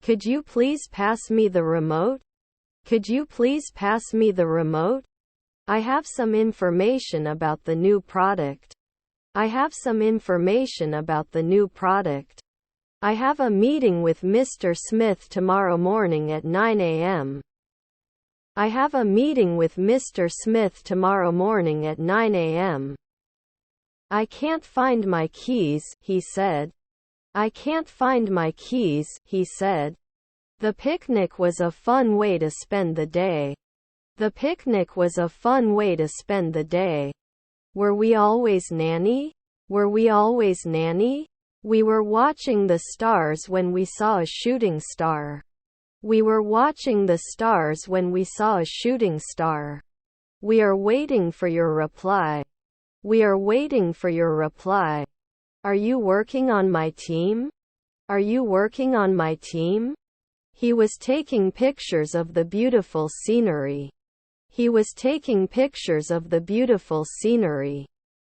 Could you please pass me the remote? Could you please pass me the remote? I have some information about the new product. I have some information about the new product. I have a meeting with Mr. Smith tomorrow morning at 9 a.m. I have a meeting with Mr. Smith tomorrow morning at 9 a.m. I can't find my keys, he said. I can't find my keys, he said. The picnic was a fun way to spend the day. The picnic was a fun way to spend the day. Were we always nanny? Were we always nanny? We were watching the stars when we saw a shooting star. We were watching the stars when we saw a shooting star. We are waiting for your reply. We are waiting for your reply. Are you working on my team? Are you working on my team? He was taking pictures of the beautiful scenery. He was taking pictures of the beautiful scenery.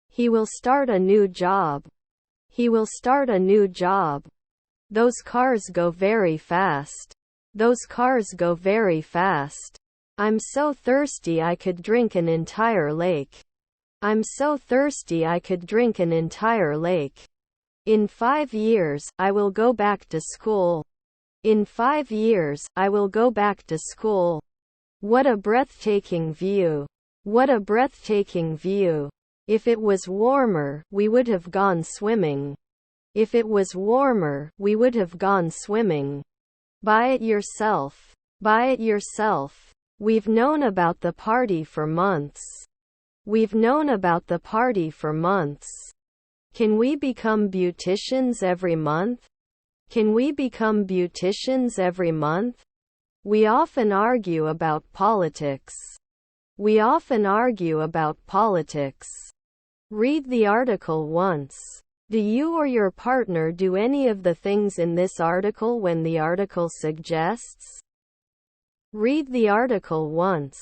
He will start a new job. He will start a new job. Those cars go very fast. Those cars go very fast. I'm so thirsty I could drink an entire lake. I'm so thirsty I could drink an entire lake. In 5 years, I will go back to school. In 5 years, I will go back to school. What a breathtaking view. What a breathtaking view. If it was warmer, we would have gone swimming. If it was warmer, we would have gone swimming. Buy it yourself. Buy it yourself. We've known about the party for months. We've known about the party for months. Can we become beauticians every month? Can we become beauticians every month? We often argue about politics. We often argue about politics. Read the article once. Do you or your partner do any of the things in this article when the article suggests? Read the article once.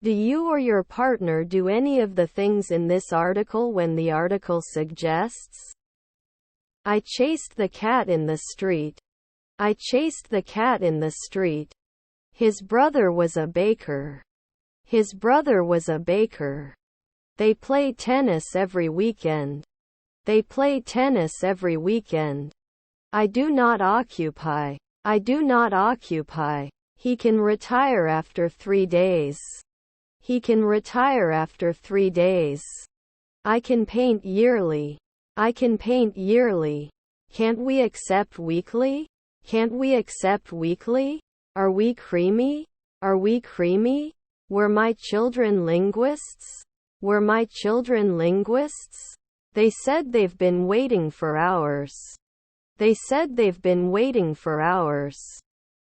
Do you or your partner do any of the things in this article when the article suggests? I chased the cat in the street. I chased the cat in the street. His brother was a baker. His brother was a baker. They play tennis every weekend. They play tennis every weekend. I do not occupy. I do not occupy. He can retire after 3 days. He can retire after 3 days. I can paint yearly. I can paint yearly. Can't we accept weekly? Can't we accept weekly? Are we creamy? Are we creamy? Were my children linguists? Were my children linguists? They said they've been waiting for hours. They said they've been waiting for hours.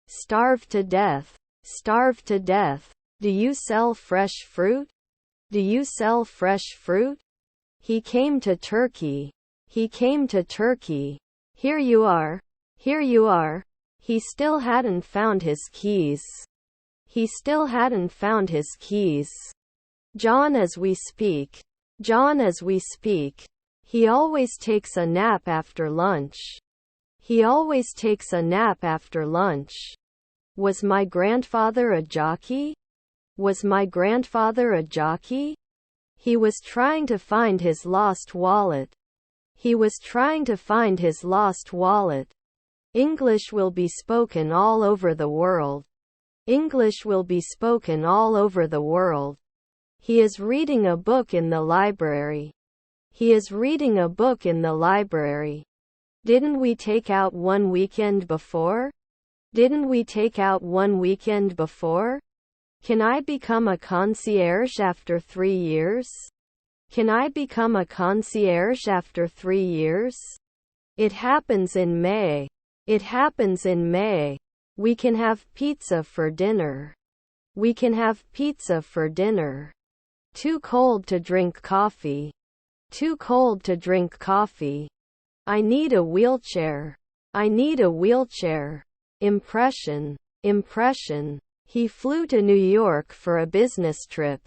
Starved to death. Starved to death. Do you sell fresh fruit? Do you sell fresh fruit? He came to Turkey. He came to Turkey. Here you are. Here you are. He still hadn't found his keys. He still hadn't found his keys. John as we speak. John as we speak. He always takes a nap after lunch. He always takes a nap after lunch. Was my grandfather a jockey? Was my grandfather a jockey? He was trying to find his lost wallet. He was trying to find his lost wallet. English will be spoken all over the world. English will be spoken all over the world. He is reading a book in the library. He is reading a book in the library. Didn't we take out one weekend before? Didn't we take out one weekend before? Can I become a concierge after 3 years? Can I become a concierge after 3 years? It happens in May. It happens in May. We can have pizza for dinner. We can have pizza for dinner. Too cold to drink coffee. Too cold to drink coffee. I need a wheelchair. I need a wheelchair. Impression. Impression. He flew to New York for a business trip.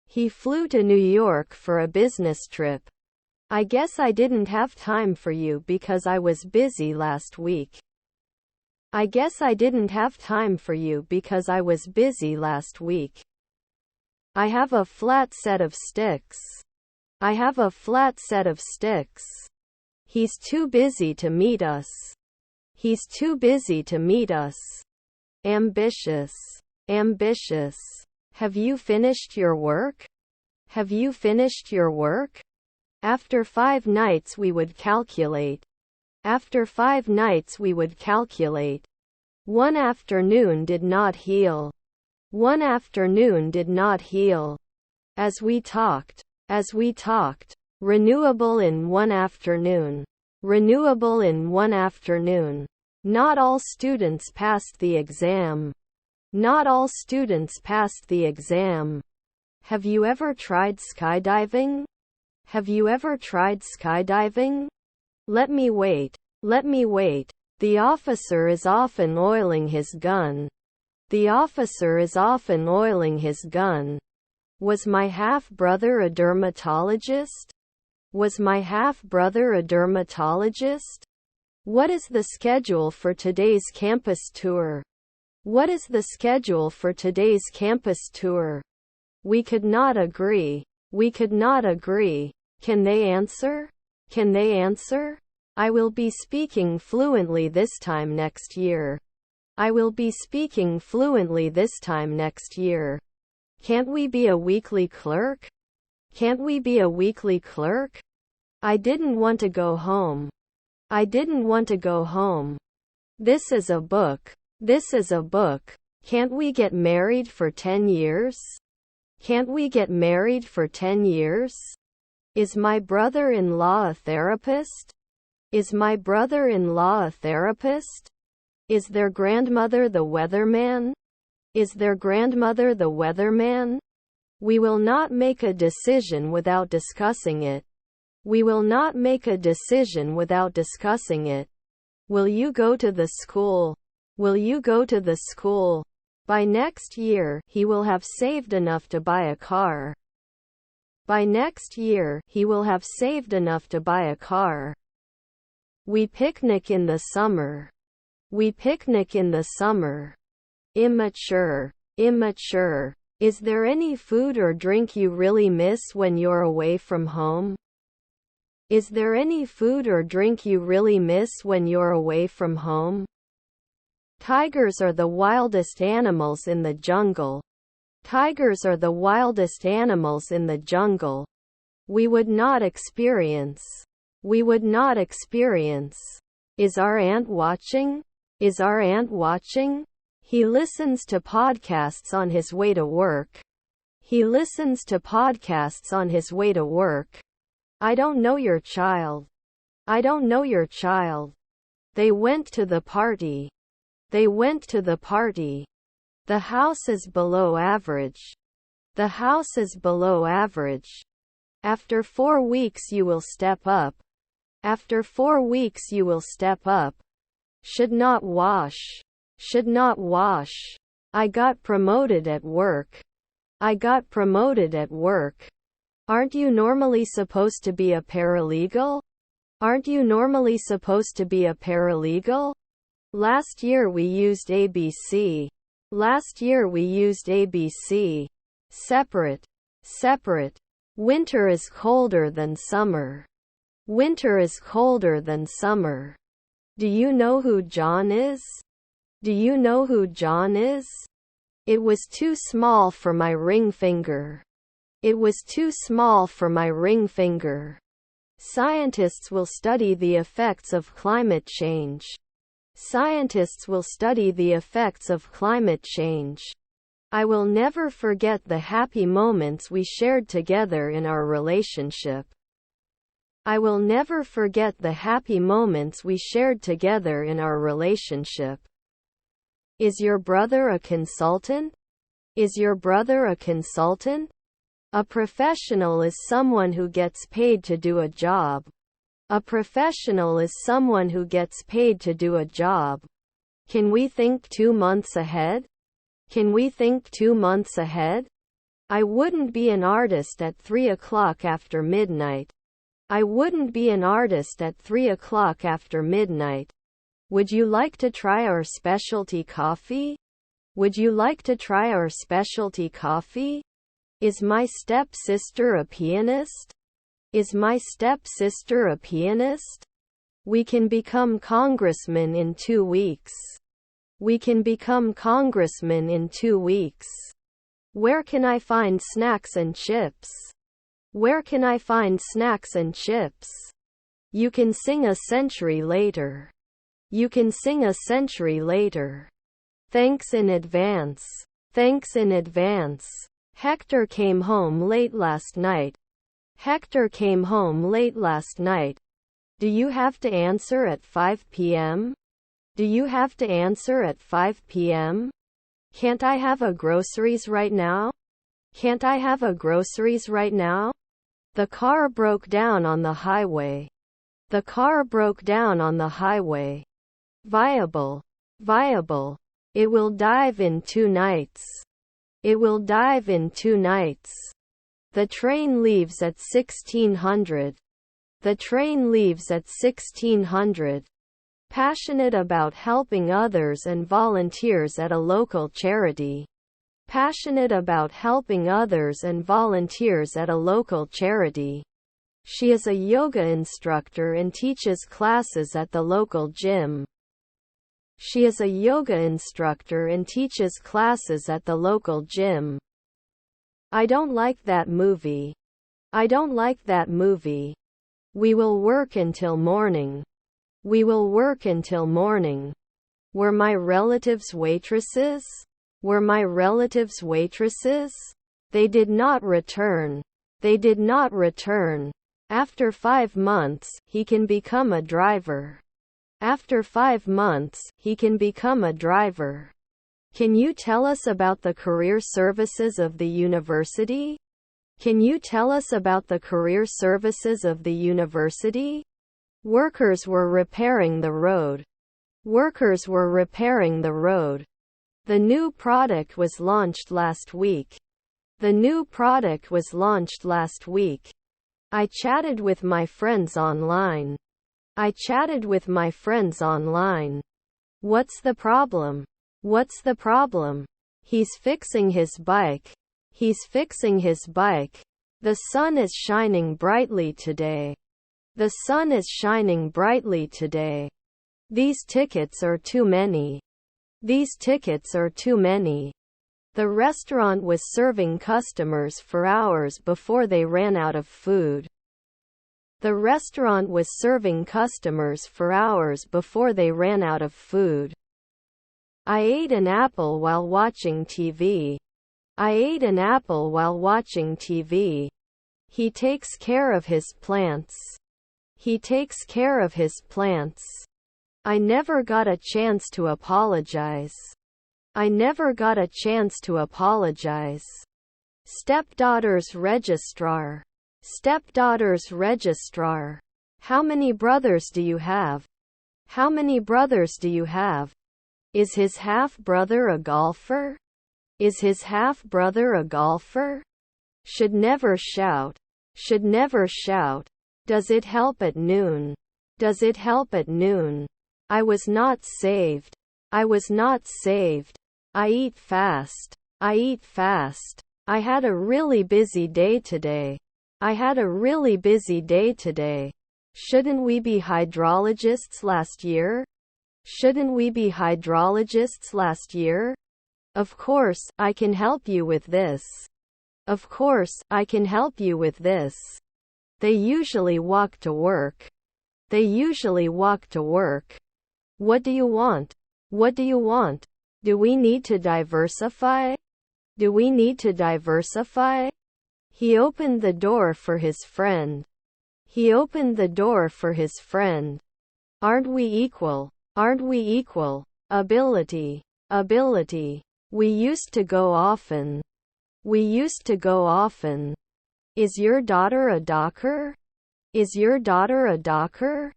He flew to New York for a business trip. I guess I didn't have time for you because I was busy last week. I guess I didn't have time for you because I was busy last week. I have a flat set of sticks. I have a flat set of sticks. He's too busy to meet us. He's too busy to meet us. Ambitious. Ambitious. Have you finished your work? Have you finished your work? After 5 nights we would calculate. After 5 nights we would calculate. One afternoon did not heal. One afternoon did not heal. As we talked. As we talked. Renewable in one afternoon. Renewable in one afternoon. Not all students passed the exam. Not all students passed the exam. Have you ever tried skydiving? Have you ever tried skydiving? Let me wait. Let me wait. The officer is often oiling his gun. The officer is often oiling his gun. Was my half-brother a dermatologist? Was my half-brother a dermatologist? What is the schedule for today's campus tour? What is the schedule for today's campus tour? We could not agree. We could not agree. Can they answer? Can they answer? I will be speaking fluently this time next year. I will be speaking fluently this time next year. Can't we be a weekly clerk? Can't we be a weekly clerk? I didn't want to go home. I didn't want to go home. This is a book. This is a book. Can't we get married for 10 years? Can't we get married for 10 years? Is my brother-in-law a therapist? Is my brother-in-law a therapist? Is their grandmother the weatherman? Is their grandmother the weatherman? We will not make a decision without discussing it. We will not make a decision without discussing it. Will you go to the school? Will you go to the school? By next year, he will have saved enough to buy a car. By next year, he will have saved enough to buy a car. We picnic in the summer. We picnic in the summer. Immature. Immature. Is there any food or drink you really miss when you're away from home? Is there any food or drink you really miss when you're away from home? Tigers are the wildest animals in the jungle. Tigers are the wildest animals in the jungle. We would not experience. We would not experience. Is our aunt watching? Is our aunt watching? He listens to podcasts on his way to work. He listens to podcasts on his way to work. I don't know your child. I don't know your child. They went to the party. They went to the party. The house is below average. The house is below average. After 4 weeks you will step up. After 4 weeks you will step up. Should not wash. Should not wash. I got promoted at work. I got promoted at work. Aren't you normally supposed to be a paralegal? Aren't you normally supposed to be a paralegal? Last year we used ABC. Last year we used ABC. Separate. Separate. Winter is colder than summer. Winter is colder than summer. Do you know who John is? Do you know who John is? It was too small for my ring finger. It was too small for my ring finger. Scientists will study the effects of climate change. Scientists will study the effects of climate change. I will never forget the happy moments we shared together in our relationship. I will never forget the happy moments we shared together in our relationship. Is your brother a consultant? Is your brother a consultant? A professional is someone who gets paid to do a job. A professional is someone who gets paid to do a job. Can we think 2 months ahead? Can we think 2 months ahead? I wouldn't be an artist at 3 o'clock after midnight. I wouldn't be an artist at 3 o'clock after midnight. Would you like to try our specialty coffee? Would you like to try our specialty coffee? Is my stepsister a pianist? Is my stepsister a pianist? We can become congressmen in 2 weeks. We can become congressmen in 2 weeks. Where can I find snacks and chips? Where can I find snacks and chips? You can sing a century later. You can sing a century later. Thanks in advance. Thanks in advance. Hector came home late last night. Hector came home late last night. Do you have to answer at 5 p.m.? Do you have to answer at 5 p.m.? Can't I have a groceries right now? Can't I have a groceries right now? The car broke down on the highway. The car broke down on the highway. Viable. Viable. It will dive in 2 nights. It will dive in 2 nights. The train leaves at 1600. The train leaves at 1600. Passionate about helping others and volunteers at a local charity. Passionate about helping others and volunteers at a local charity. She is a yoga instructor and teaches classes at the local gym. She is a yoga instructor and teaches classes at the local gym. I don't like that movie. I don't like that movie. We will work until morning. We will work until morning. Were my relatives waitresses? Were my relatives waitresses? They did not return. They did not return. After 5 months, he can become a driver. After 5 months, he can become a driver. Can you tell us about the career services of the university? Can you tell us about the career services of the university? Workers were repairing the road. Workers were repairing the road. The new product was launched last week. The new product was launched last week. I chatted with my friends online. I chatted with my friends online. What's the problem? What's the problem? He's fixing his bike. He's fixing his bike. The sun is shining brightly today. The sun is shining brightly today. These tickets are too many. These tickets are too many. The restaurant was serving customers for hours before they ran out of food. The restaurant was serving customers for hours before they ran out of food. I ate an apple while watching TV. I ate an apple while watching TV. He takes care of his plants. He takes care of his plants. I never got a chance to apologize. I never got a chance to apologize. Stepdaughter's registrar. Stepdaughter's registrar. How many brothers do you have? How many brothers do you have? Is his half-brother a golfer? Is his half-brother a golfer? Should never shout. Should never shout. Does it help at noon? Does it help at noon? I was not saved. I was not saved. I eat fast. I eat fast. I had a really busy day today. I had a really busy day today. Shouldn't we be hydrologists last year? Shouldn't we be hydrologists last year? Of course, I can help you with this. Of course, I can help you with this. They usually walk to work. They usually walk to work. What do you want? What do you want? Do we need to diversify? Do we need to diversify? He opened the door for his friend. He opened the door for his friend. Aren't we equal? Aren't we equal? Ability. Ability. We used to go often. We used to go often. Is your daughter a docker? Is your daughter a docker?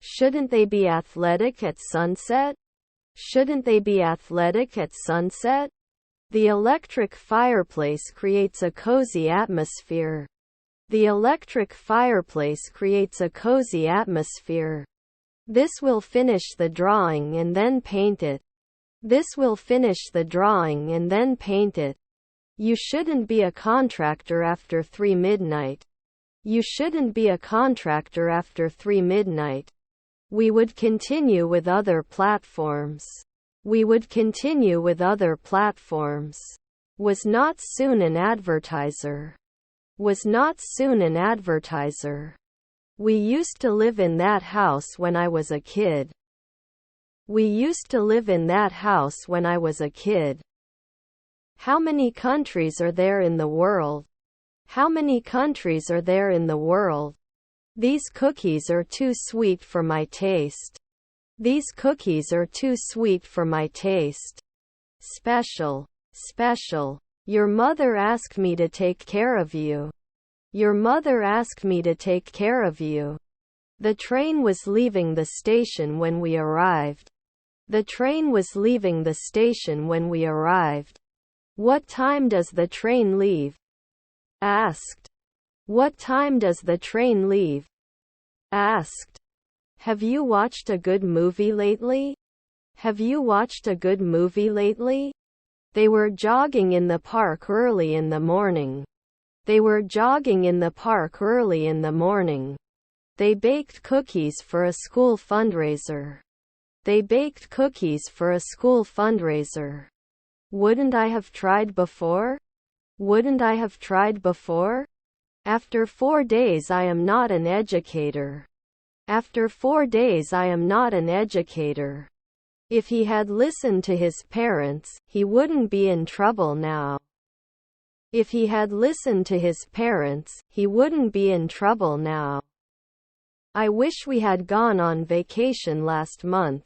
Shouldn't they be athletic at sunset? Shouldn't they be athletic at sunset? The electric fireplace creates a cozy atmosphere. The electric fireplace creates a cozy atmosphere. This will finish the drawing and then paint it. This will finish the drawing and then paint it. You shouldn't be a contractor after 3 midnight. You shouldn't be a contractor after 3 midnight. We would continue with other platforms. We would continue with other platforms. Was not soon an advertiser. Was not soon an advertiser. We used to live in that house when I was a kid. We used to live in that house when I was a kid. How many countries are there in the world? How many countries are there in the world? These cookies are too sweet for my taste. These cookies are too sweet for my taste. Special. Special. Your mother asked me to take care of you. Your mother asked me to take care of you. The train was leaving the station when we arrived. The train was leaving the station when we arrived. What time does the train leave? Asked. What time does the train leave? Asked. Have you watched a good movie lately? Have you watched a good movie lately? They were jogging in the park early in the morning. They were jogging in the park early in the morning. They baked cookies for a school fundraiser. They baked cookies for a school fundraiser. Wouldn't I have tried before? Wouldn't I have tried before? After 4 days I am not an educator. After 4 days I am not an educator. If he had listened to his parents, he wouldn't be in trouble now. If he had listened to his parents, he wouldn't be in trouble now. I wish we had gone on vacation last month.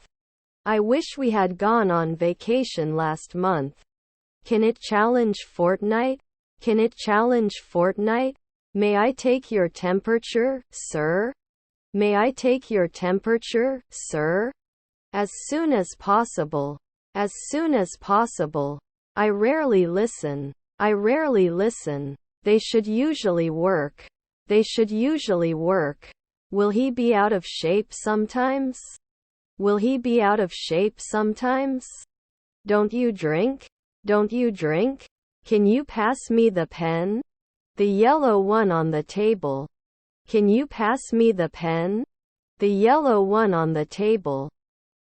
I wish we had gone on vacation last month. Can it challenge fortnight? Can it challenge fortnight? May I take your temperature, sir? May I take your temperature, sir? As soon as possible. As soon as possible. I rarely listen. I rarely listen. They should usually work. They should usually work. Will he be out of shape sometimes? Will he be out of shape sometimes? Don't you drink? Don't you drink? Can you pass me the pen? The yellow one on the table. Can you pass me the pen? The yellow one on the table.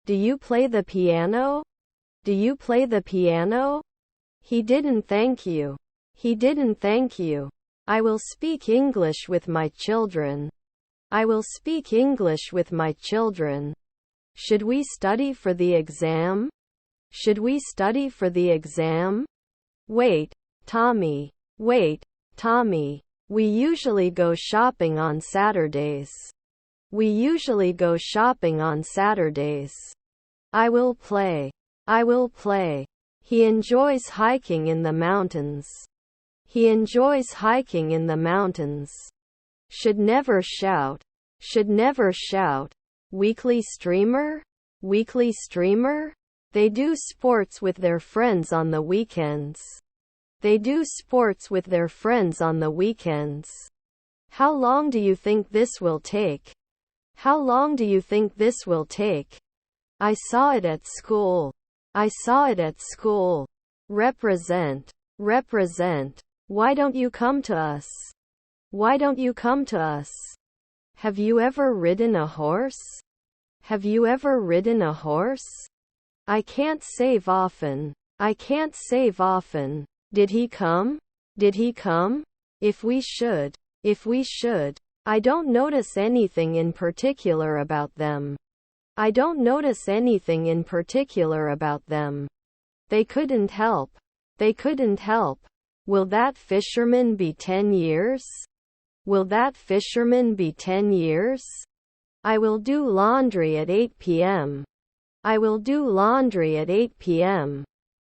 Do you play the piano? Do you play the piano? He didn't thank you. He didn't thank you. I will speak English with my children. I will speak English with my children. Should we study for the exam? Should we study for the exam? Wait, Tommy. Wait, Tommy. We usually go shopping on Saturdays. We usually go shopping on Saturdays. I will play. I will play. He enjoys hiking in the mountains. He enjoys hiking in the mountains. Should never shout. Should never shout. Weekly streamer? Weekly streamer? They do sports with their friends on the weekends. They do sports with their friends on the weekends. How long do you think this will take? How long do you think this will take? I saw it at school. I saw it at school. Represent. Represent. Why don't you come to us? Why don't you come to us? Have you ever ridden a horse? Have you ever ridden a horse? I can't save often. I can't save often. Did he come? Did he come? If we should. If we should. I don't notice anything in particular about them. I don't notice anything in particular about them. They couldn't help. They couldn't help. Will that fisherman be 10 years? Will that fisherman be 10 years? I will do laundry at 8 p.m. I will do laundry at 8 p.m.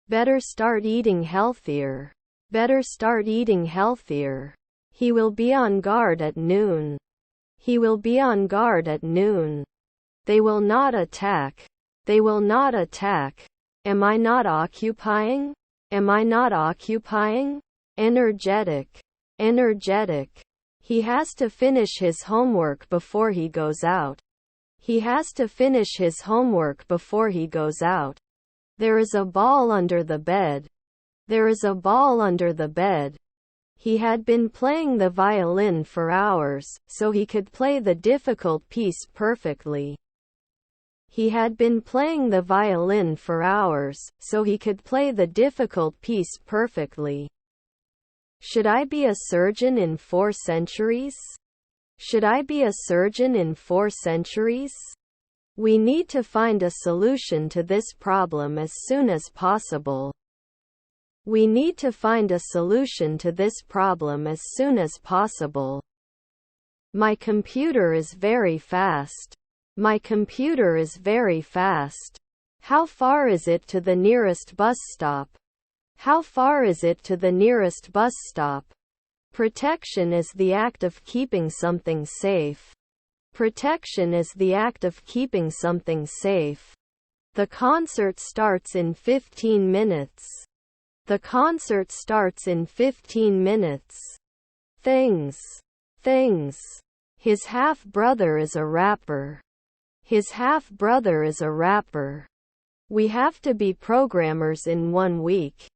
Better start eating healthier. Better start eating healthier. He will be on guard at noon. He will be on guard at noon. They will not attack. They will not attack. Am I not occupying? Am I not occupying? Energetic. Energetic. He has to finish his homework before he goes out. He has to finish his homework before he goes out. There is a ball under the bed. There is a ball under the bed. He had been playing the violin for hours, so he could play the difficult piece perfectly. He had been playing the violin for hours, so he could play the difficult piece perfectly. Should I be a surgeon in 4 centuries? Should I be a surgeon in 4 centuries? We need to find a solution to this problem as soon as possible. We need to find a solution to this problem as soon as possible. My computer is very fast. My computer is very fast. How far is it to the nearest bus stop? How far is it to the nearest bus stop? Protection is the act of keeping something safe. Protection is the act of keeping something safe. The concert starts in 15 minutes. The concert starts in 15 minutes. Things. Things. His half-brother is a rapper. His half-brother is a rapper. We have to be programmers in 1 week.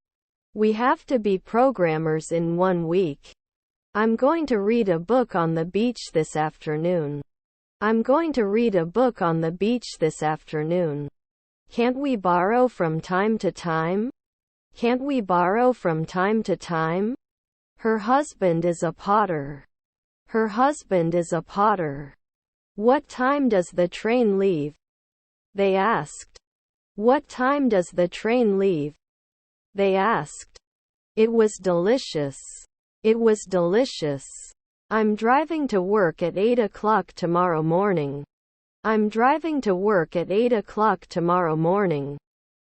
We have to be programmers in 1 week. I'm going to read a book on the beach this afternoon. I'm going to read a book on the beach this afternoon. Can't we borrow from time to time? Can't we borrow from time to time? Her husband is a potter. Her husband is a potter. What time does the train leave? They asked. What time does the train leave? They asked. It was delicious. It was delicious. I'm driving to work at 8 o'clock tomorrow morning. I'm driving to work at 8 o'clock tomorrow morning.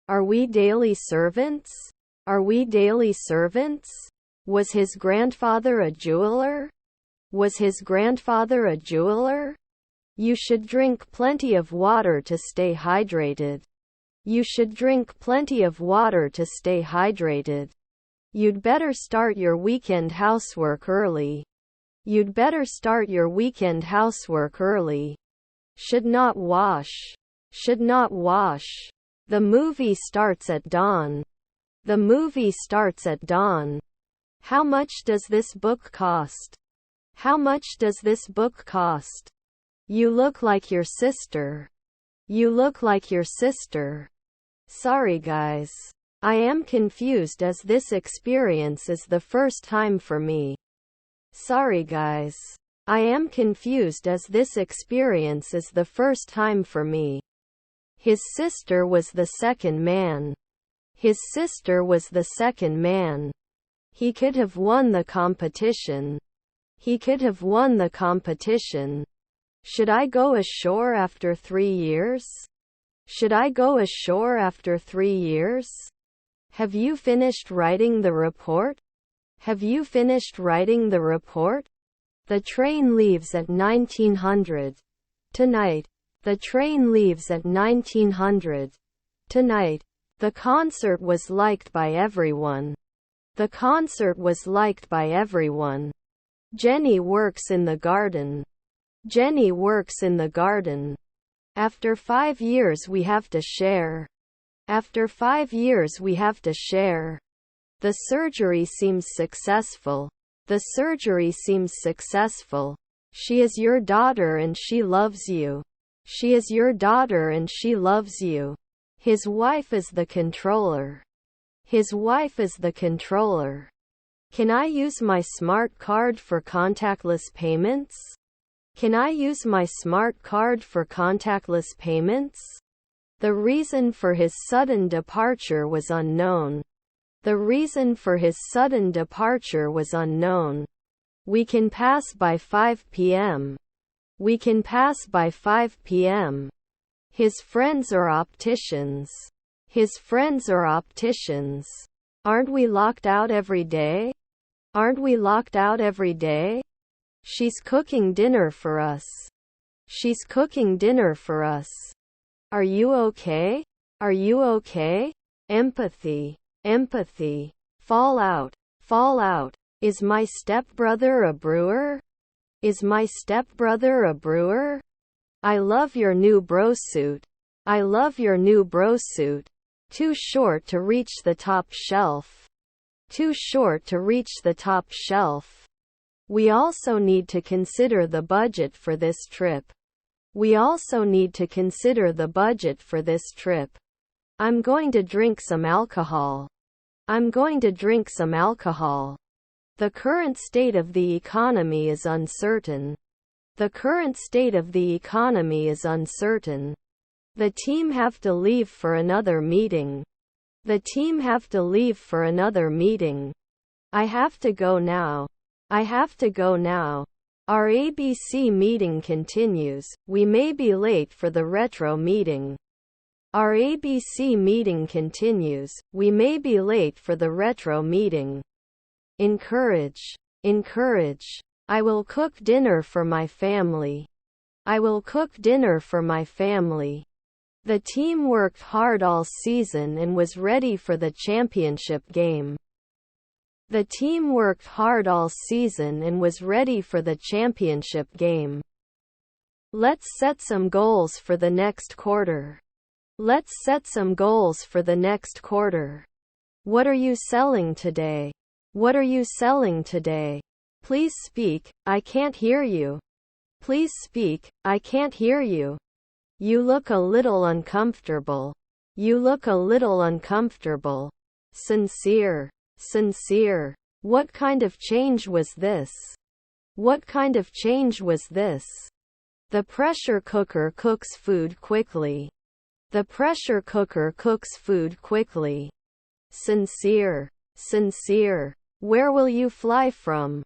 Are we daily servants? Are we daily servants? Was his grandfather a jeweler? Was his grandfather a jeweler? You should drink plenty of water to stay hydrated. You should drink plenty of water to stay hydrated. You'd better start your weekend housework early. You'd better start your weekend housework early. Should not wash. Should not wash. The movie starts at dawn. The movie starts at dawn. How much does this book cost? How much does this book cost? You look like your sister. You look like your sister. Sorry guys. I am confused as this experience is the first time for me. Sorry guys. I am confused as this experience is the first time for me. His sister was the second man. His sister was the second man. He could have won the competition. He could have won the competition. Should I go ashore after 3 years? Should I go ashore after 3 years? Have you finished writing the report? Have you finished writing the report? The train leaves at 1900. Tonight. The train leaves at 1900. Tonight. The concert was liked by everyone. The concert was liked by everyone. Jenny works in the garden. Jenny works in the garden. After 5 years we have to share. After 5 years we have to share. The surgery seems successful. The surgery seems successful. She is your daughter and she loves you. She is your daughter and she loves you. His wife is the controller. His wife is the controller. Can I use my smart card for contactless payments? Can I use my smart card for contactless payments? The reason for his sudden departure was unknown. The reason for his sudden departure was unknown. We can pass by 5 p.m. We can pass by 5 p.m. His friends are opticians. His friends are opticians. Aren't we locked out every day? Aren't we locked out every day? She's cooking dinner for us. She's cooking dinner for us. Are you okay? Are you okay? Empathy. Empathy. Fallout. Fallout. Is my stepbrother a brewer? Is my stepbrother a brewer? I love your new bro suit. I love your new bro suit. Too short to reach the top shelf. Too short to reach the top shelf. We also need to consider the budget for this trip. We also need to consider the budget for this trip. I'm going to drink some alcohol. I'm going to drink some alcohol. The current state of the economy is uncertain. The current state of the economy is uncertain. The team have to leave for another meeting. The team have to leave for another meeting. I have to go now. I have to go now. Our ABC meeting continues. We may be late for the retro meeting. Our ABC meeting continues. We may be late for the retro meeting. Encourage. Encourage. I will cook dinner for my family. I will cook dinner for my family. The team worked hard all season and was ready for the championship game. The team worked hard all season and was ready for the championship game. Let's set some goals for the next quarter. Let's set some goals for the next quarter. What are you selling today? What are you selling today? Please speak, I can't hear you. Please speak, I can't hear you. You look a little uncomfortable. You look a little uncomfortable. Sincere. Sincere. What kind of change was this? What kind of change was this? The pressure cooker cooks food quickly. The pressure cooker cooks food quickly. Sincere. Sincere. Where will you fly from?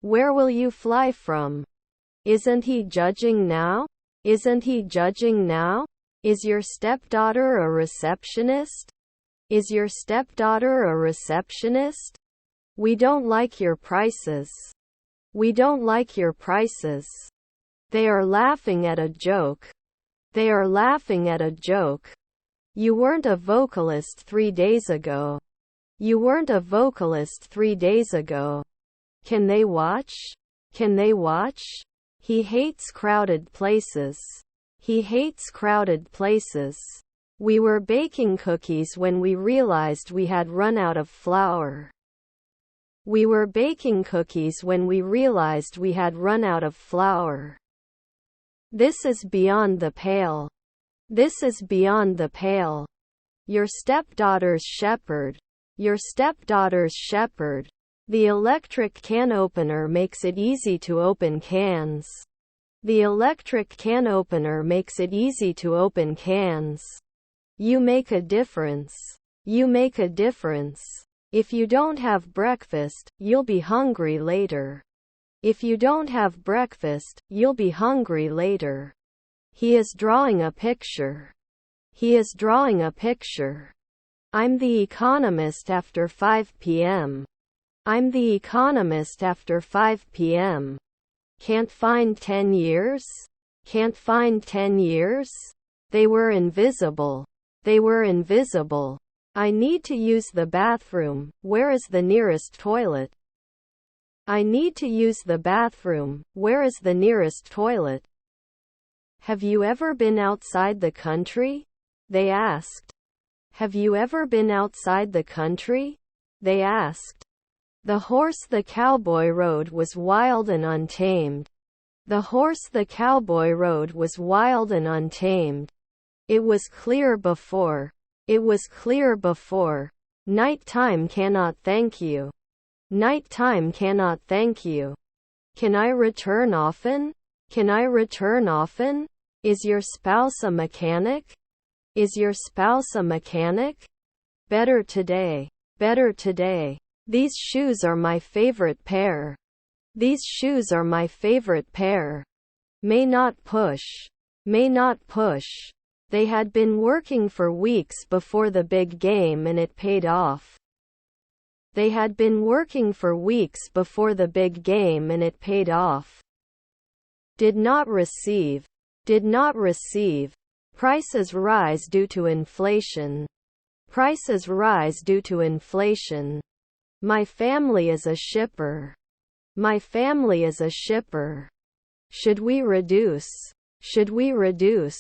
Where will you fly from? Isn't he judging now? Isn't he judging now? Is your stepdaughter a receptionist? Is your stepdaughter a receptionist? We don't like your prices. We don't like your prices. They are laughing at a joke. They are laughing at a joke. You weren't a vocalist 3 days ago. You weren't a vocalist 3 days ago. Can they watch? Can they watch? He hates crowded places. He hates crowded places. We were baking cookies when we realized we had run out of flour. We were baking cookies when we realized we had run out of flour. This is beyond the pale. This is beyond the pale. Your stepdaughter's shepherd. Your stepdaughter's shepherd. The electric can opener makes it easy to open cans. The electric can opener makes it easy to open cans. You make a difference. You make a difference. If you don't have breakfast, you'll be hungry later. If you don't have breakfast, you'll be hungry later. He is drawing a picture. He is drawing a picture. I'm the economist after 5 p.m. I'm the economist after 5 p.m. Can't find 10 years? Can't find 10 years? They were invisible. They were invisible. I need to use the bathroom. Where is the nearest toilet? I need to use the bathroom. Where is the nearest toilet? Have you ever been outside the country? They asked. Have you ever been outside the country? They asked. The horse the cowboy rode was wild and untamed. The horse the cowboy rode was wild and untamed. It was clear before. It was clear before. Nighttime cannot thank you. Nighttime cannot thank you. Can I return often? Can I return often? Is your spouse a mechanic? Is your spouse a mechanic? Better today. Better today. These shoes are my favorite pair. These shoes are my favorite pair. May not push. May not push. They had been working for weeks before the big game and it paid off. They had been working for weeks before the big game and it paid off. Did not receive. Did not receive. Prices rise due to inflation. Prices rise due to inflation. My family is a shipper. My family is a shipper. Should we reduce? Should we reduce?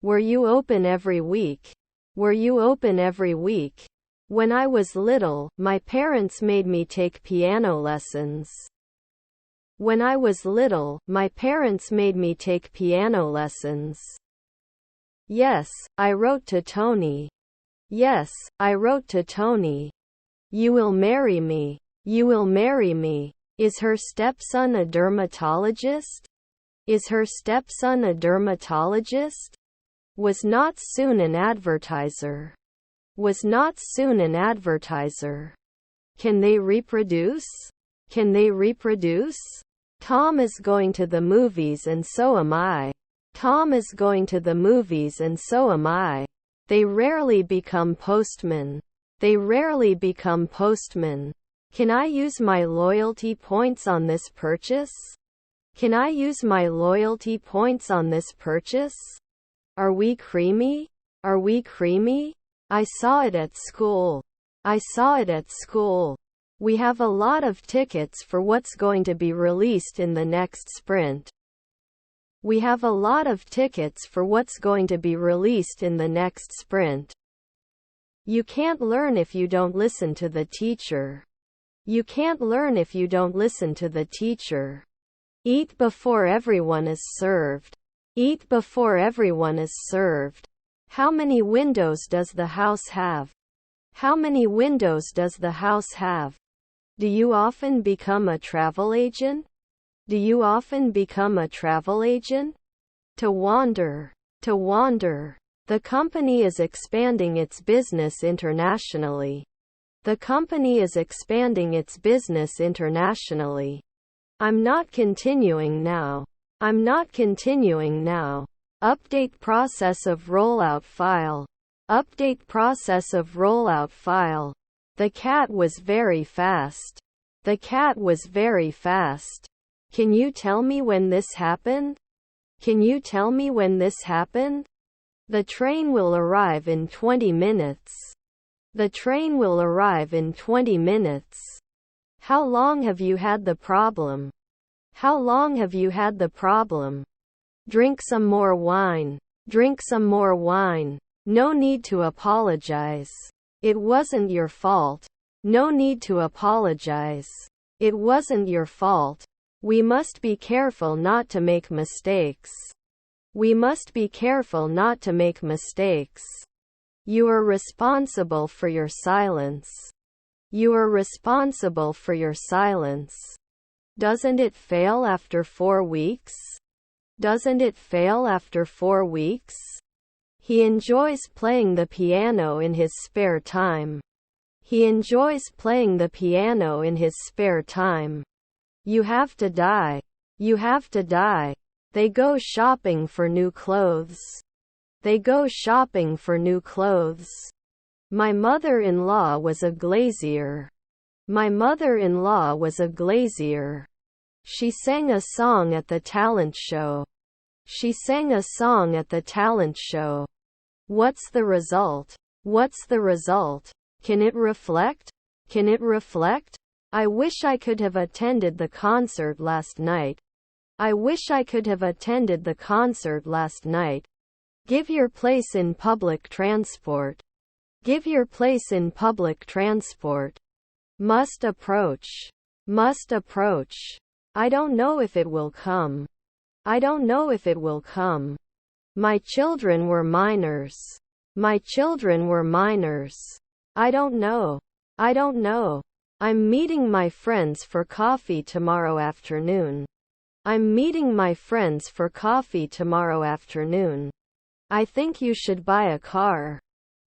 Were you open every week? Were you open every week? When I was little, my parents made me take piano lessons. When I was little, my parents made me take piano lessons. Yes, I wrote to Tony. Yes, I wrote to Tony. You will marry me. You will marry me. Is her stepson a dermatologist? Is her stepson a dermatologist? Was not soon an advertiser. Was not soon an advertiser. Can they reproduce? Can they reproduce? Tom is going to the movies and so am I. Tom is going to the movies and so am I. They rarely become postmen. They rarely become postmen. Can I use my loyalty points on this purchase? Can I use my loyalty points on this purchase? Are we creamy? Are we creamy? I saw it at school. I saw it at school. We have a lot of tickets for what's going to be released in the next sprint. We have a lot of tickets for what's going to be released in the next sprint. You can't learn if you don't listen to the teacher. You can't learn if you don't listen to the teacher. Eat before everyone is served. Eat before everyone is served. How many windows does the house have? How many windows does the house have? Do you often become a travel agent? Do you often become a travel agent? To wander. To wander. The company is expanding its business internationally. The company is expanding its business internationally. I'm not continuing now. I'm not continuing now. Update process of rollout file. Update process of rollout file. The cat was very fast. The cat was very fast. Can you tell me when this happened? Can you tell me when this happened? The train will arrive in 20 minutes. The train will arrive in 20 minutes. How long have you had the problem? How long have you had the problem? Drink some more wine. Drink some more wine. No need to apologize. It wasn't your fault. No need to apologize. It wasn't your fault. We must be careful not to make mistakes. We must be careful not to make mistakes. You are responsible for your silence. You are responsible for your silence. Doesn't it fail after 4 weeks? Doesn't it fail after 4 weeks? He enjoys playing the piano in his spare time. He enjoys playing the piano in his spare time. You have to die. You have to die. They go shopping for new clothes. They go shopping for new clothes. My mother-in-law was a glazier. My mother-in-law was a glazier. She sang a song at the talent show. She sang a song at the talent show. What's the result? What's the result? Can it reflect? Can it reflect? I wish I could have attended the concert last night. I wish I could have attended the concert last night. Give your place in public transport. Give your place in public transport. Must approach. Must approach. I don't know if it will come. I don't know if it will come. My children were minors. My children were minors. I don't know. I don't know. I'm meeting my friends for coffee tomorrow afternoon. I'm meeting my friends for coffee tomorrow afternoon. I think you should buy a car.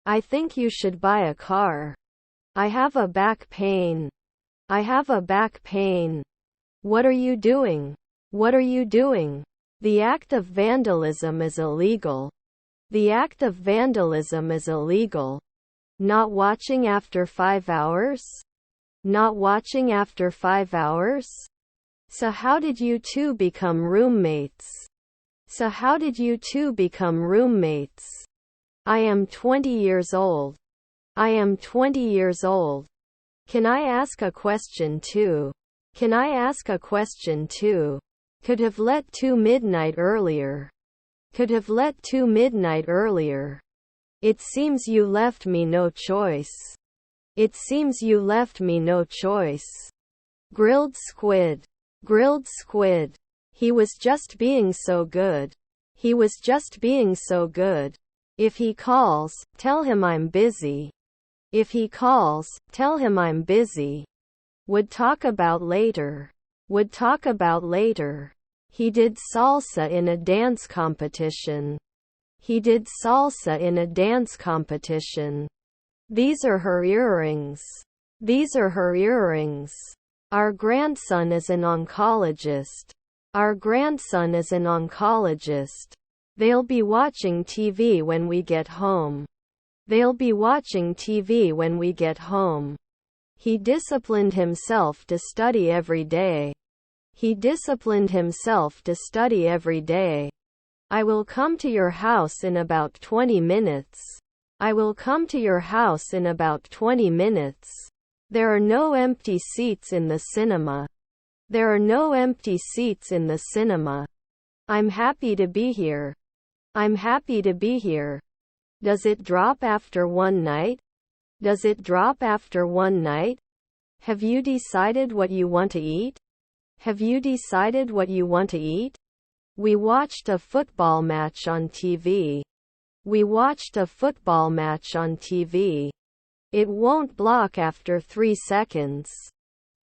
I think you should buy a car. I have a back pain. I have a back pain. What are you doing? What are you doing? The act of vandalism is illegal. The act of vandalism is illegal. Not watching after 5 hours? Not watching after 5 hours? So how did you two become roommates? So how did you two become roommates? I am 20 years old. I am 20 years old. Can I ask a question too? Can I ask a question too? Could have let 2 midnight earlier. Could have let to midnight earlier. It seems you left me no choice. It seems you left me no choice. Grilled squid. Grilled squid. He was just being so good. He was just being so good. If he calls, tell him I'm busy. If he calls, tell him I'm busy. Would talk about later. Would talk about later. He did salsa in a dance competition. He did salsa in a dance competition. These are her earrings. These are her earrings. Our grandson is an oncologist. Our grandson is an oncologist. They'll be watching TV when we get home. They'll be watching TV when we get home. He disciplined himself to study every day. He disciplined himself to study every day. I will come to your house in about 20 minutes. I will come to your house in about 20 minutes. There are no empty seats in the cinema. There are no empty seats in the cinema. I'm happy to be here. I'm happy to be here. Does it drop after one night? Does it drop after one night? Have you decided what you want to eat? Have you decided what you want to eat? We watched a football match on TV. We watched a football match on TV. It won't block after 3 seconds.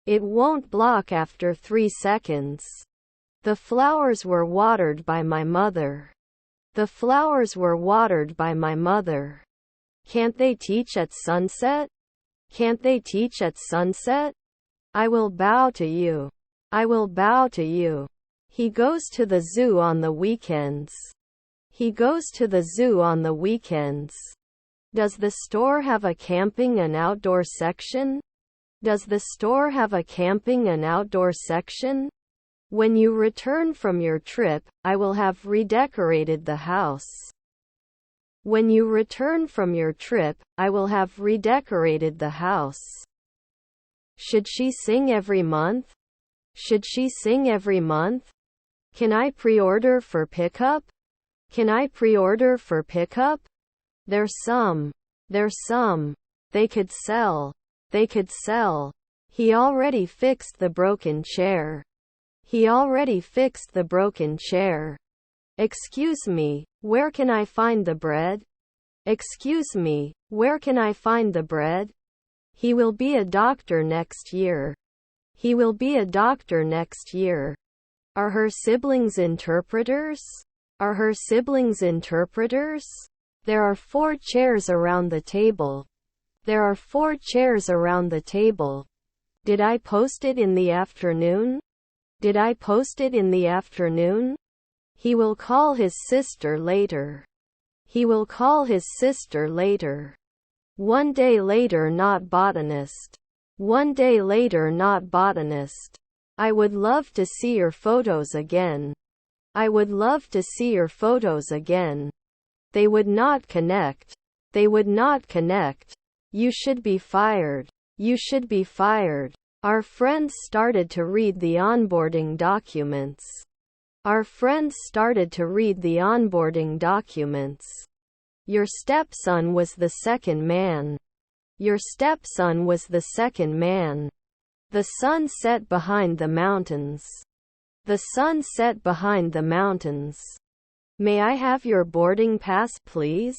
It won't block after 3 seconds. The flowers were watered by my mother. The flowers were watered by my mother. Can't they teach at sunset? Can't they teach at sunset? I will bow to you. I will bow to you. He goes to the zoo on the weekends. He goes to the zoo on the weekends. Does the store have a camping and outdoor section? Does the store have a camping and outdoor section? When you return from your trip, I will have redecorated the house. When you return from your trip, I will have redecorated the house. Should she sing every month? Should she sing every month? Can I pre-order for pickup? Can I pre-order for pickup? There's some. There's some. They could sell. They could sell. He already fixed the broken chair. He already fixed the broken chair. Excuse me, where can I find the bread? Excuse me, where can I find the bread? He will be a doctor next year. He will be a doctor next year. Are her siblings interpreters? Are her siblings interpreters? There are 4 chairs around the table. There are 4 chairs around the table. Did I post it in the afternoon? Did I post it in the afternoon? He will call his sister later. He will call his sister later. One day later, not botanist. One day later, not botanist. I would love to see your photos again. I would love to see your photos again. They would not connect. They would not connect. You should be fired. You should be fired. Our friends started to read the onboarding documents. Our friends started to read the onboarding documents. Your stepson was the second man. Your stepson was the second man. The sun set behind the mountains. The sun set behind the mountains. May I have your boarding pass, please?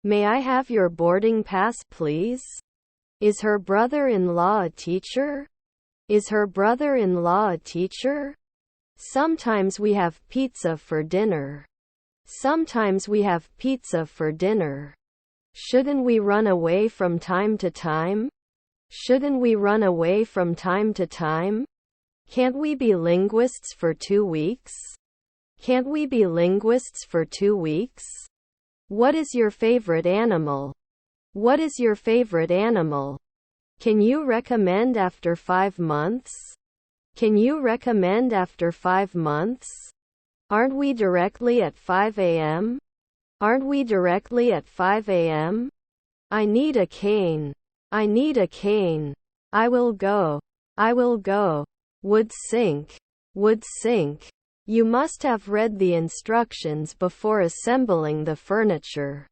May I have your boarding pass, please? Is her brother-in-law a teacher? Is her brother-in-law a teacher? Sometimes we have pizza for dinner. Sometimes we have pizza for dinner. Shouldn't we run away from time to time? Shouldn't we run away from time to time? Can't we be linguists for 2 weeks? Can't we be linguists for 2 weeks? What is your favorite animal? What is your favorite animal? Can you recommend after 5 months? Can you recommend after 5 months? Aren't we directly at 5 a.m.? Aren't we directly at 5 a.m.? I need a cane. I need a cane. I will go. I will go. Would sink. Would sink. You must have read the instructions before assembling the furniture.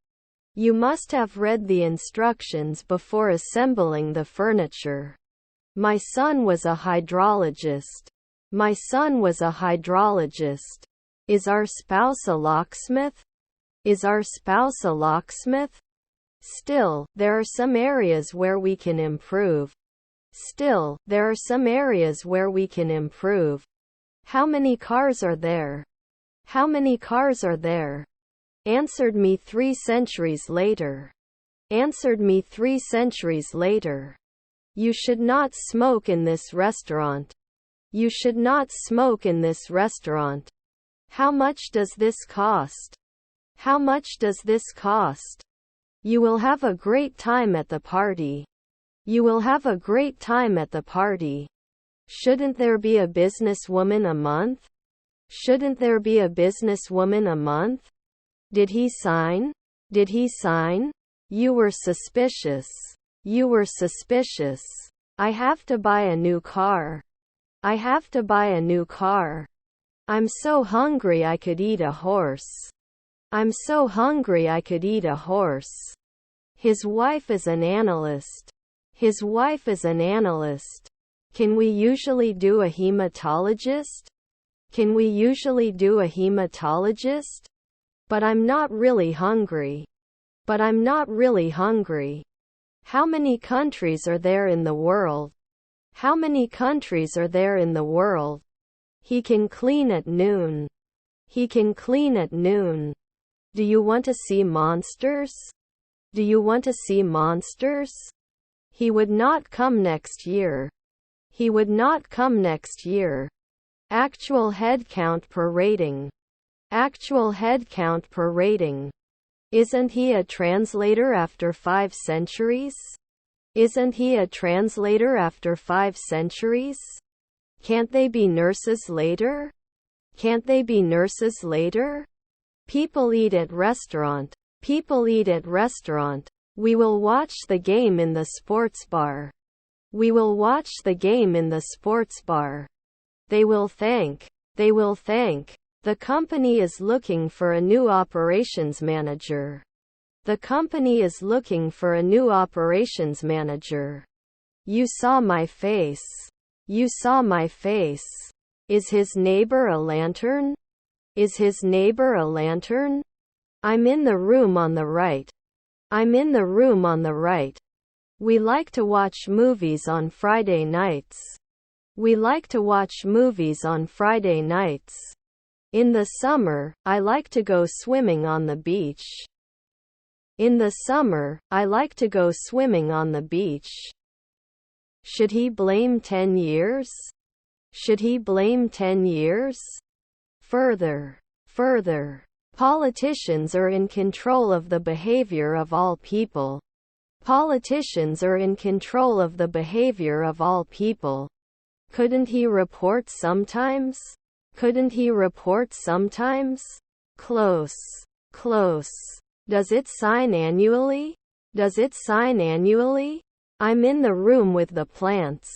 You must have read the instructions before assembling the furniture. My son was a hydrologist. My son was a hydrologist. Is our spouse a locksmith? Is our spouse a locksmith? Still, there are some areas where we can improve. Still, there are some areas where we can improve. How many cars are there? How many cars are there? Answered me 3 centuries later. Answered me 3 centuries later. You should not smoke in this restaurant. You should not smoke in this restaurant. How much does this cost? How much does this cost? You will have a great time at the party. You will have a great time at the party. Shouldn't there be a businesswoman a month? Shouldn't there be a businesswoman a month? Did he sign? Did he sign? You were suspicious. You were suspicious. I have to buy a new car. I have to buy a new car. I'm so hungry I could eat a horse. I'm so hungry I could eat a horse. His wife is an analyst. His wife is an analyst. Can we usually do a hematologist? Can we usually do a hematologist? But I'm not really hungry. But I'm not really hungry. How many countries are there in the world? How many countries are there in the world? He can clean at noon. He can clean at noon. Do you want to see monsters? Do you want to see monsters? He would not come next year. He would not come next year. Actual head count per rating. Actual head count per rating. Isn't he a translator after 5 centuries? Isn't he a translator after 5 centuries? Can't they be nurses later? Can't they be nurses later? People eat at restaurant. People eat at restaurant. We will watch the game in the sports bar. We will watch the game in the sports bar. They will thank. They will thank. The company is looking for a new operations manager. The company is looking for a new operations manager. You saw my face. You saw my face. Is his neighbor a lantern? Is his neighbor a lantern? I'm in the room on the right. I'm in the room on the right. We like to watch movies on Friday nights. We like to watch movies on Friday nights. In the summer, I like to go swimming on the beach. In the summer, I like to go swimming on the beach. Should he blame 10 years? Should he blame 10 years? Further. Further. Politicians are in control of the behavior of all people. Politicians are in control of the behavior of all people. Couldn't he report sometimes? Couldn't he report sometimes? Close. Close. Does it sign annually? Does it sign annually? I'm in the room with the plants.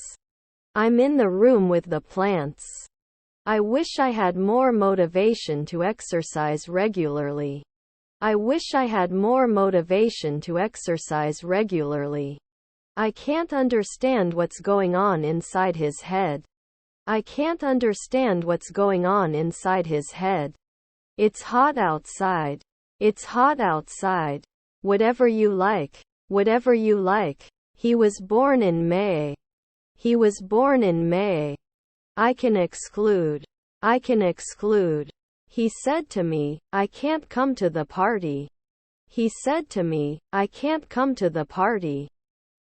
I'm in the room with the plants. I wish I had more motivation to exercise regularly. I wish I had more motivation to exercise regularly. I can't understand what's going on inside his head. I can't understand what's going on inside his head. It's hot outside. It's hot outside. Whatever you like. Whatever you like. He was born in May. He was born in May. I can exclude. I can exclude. He said to me, I can't come to the party. He said to me, I can't come to the party.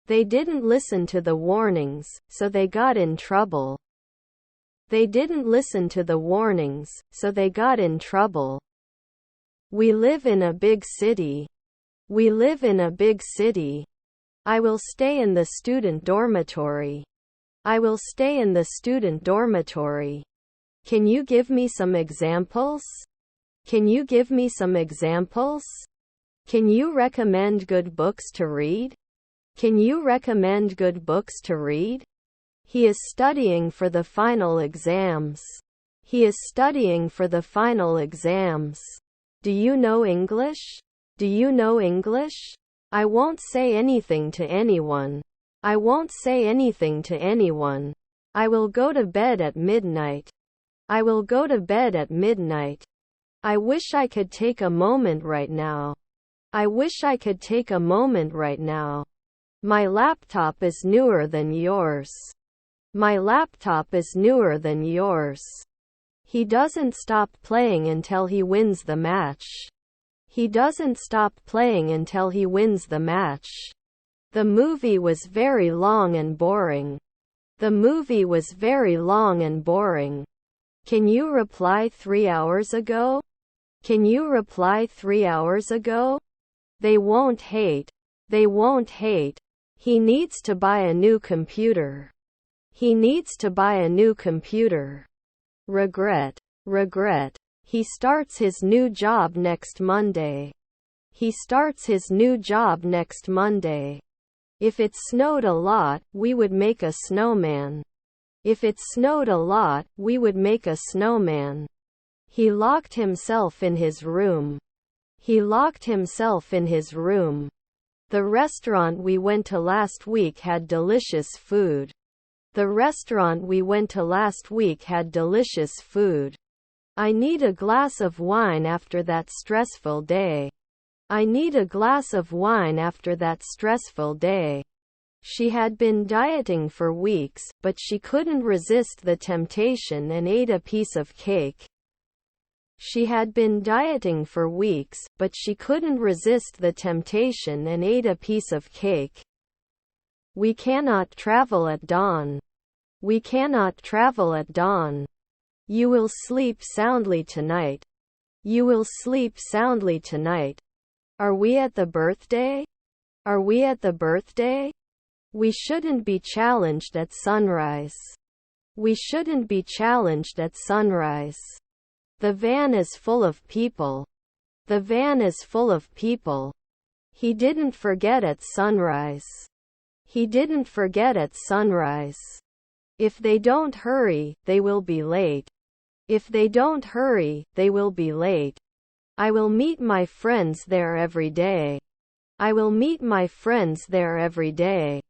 They didn't listen to the warnings, so they got in trouble. They didn't listen to the warnings, so they got in trouble. We live in a big city. We live in a big city. I will stay in the student dormitory. I will stay in the student dormitory. Can you give me some examples? Can you give me some examples? Can you recommend good books to read? Can you recommend good books to read? He is studying for the final exams. He is studying for the final exams. Do you know English? Do you know English? I won't say anything to anyone. I won't say anything to anyone. I will go to bed at midnight. I will go to bed at midnight. I wish I could take a moment right now. I wish I could take a moment right now. My laptop is newer than yours. My laptop is newer than yours. He doesn't stop playing until he wins the match. He doesn't stop playing until he wins the match. The movie was very long and boring. The movie was very long and boring. Can you reply 3 hours ago? Can you reply 3 hours ago? They won't hate. They won't hate. He needs to buy a new computer. He needs to buy a new computer. Regret. Regret. He starts his new job next Monday. He starts his new job next Monday. If it snowed a lot, we would make a snowman. If it snowed a lot, we would make a snowman. He locked himself in his room. He locked himself in his room. The restaurant we went to last week had delicious food. The restaurant we went to last week had delicious food. I need a glass of wine after that stressful day. I need a glass of wine after that stressful day. She had been dieting for weeks, but she couldn't resist the temptation and ate a piece of cake. She had been dieting for weeks, but she couldn't resist the temptation and ate a piece of cake. We cannot travel at dawn. We cannot travel at dawn. You will sleep soundly tonight. You will sleep soundly tonight. Are we at the birthday? Are we at the birthday? We shouldn't be challenged at sunrise. We shouldn't be challenged at sunrise. The van is full of people. The van is full of people. He didn't forget at sunrise. He didn't forget at sunrise. If they don't hurry, they will be late. If they don't hurry, they will be late. I will meet my friends there every day. I will meet my friends there every day.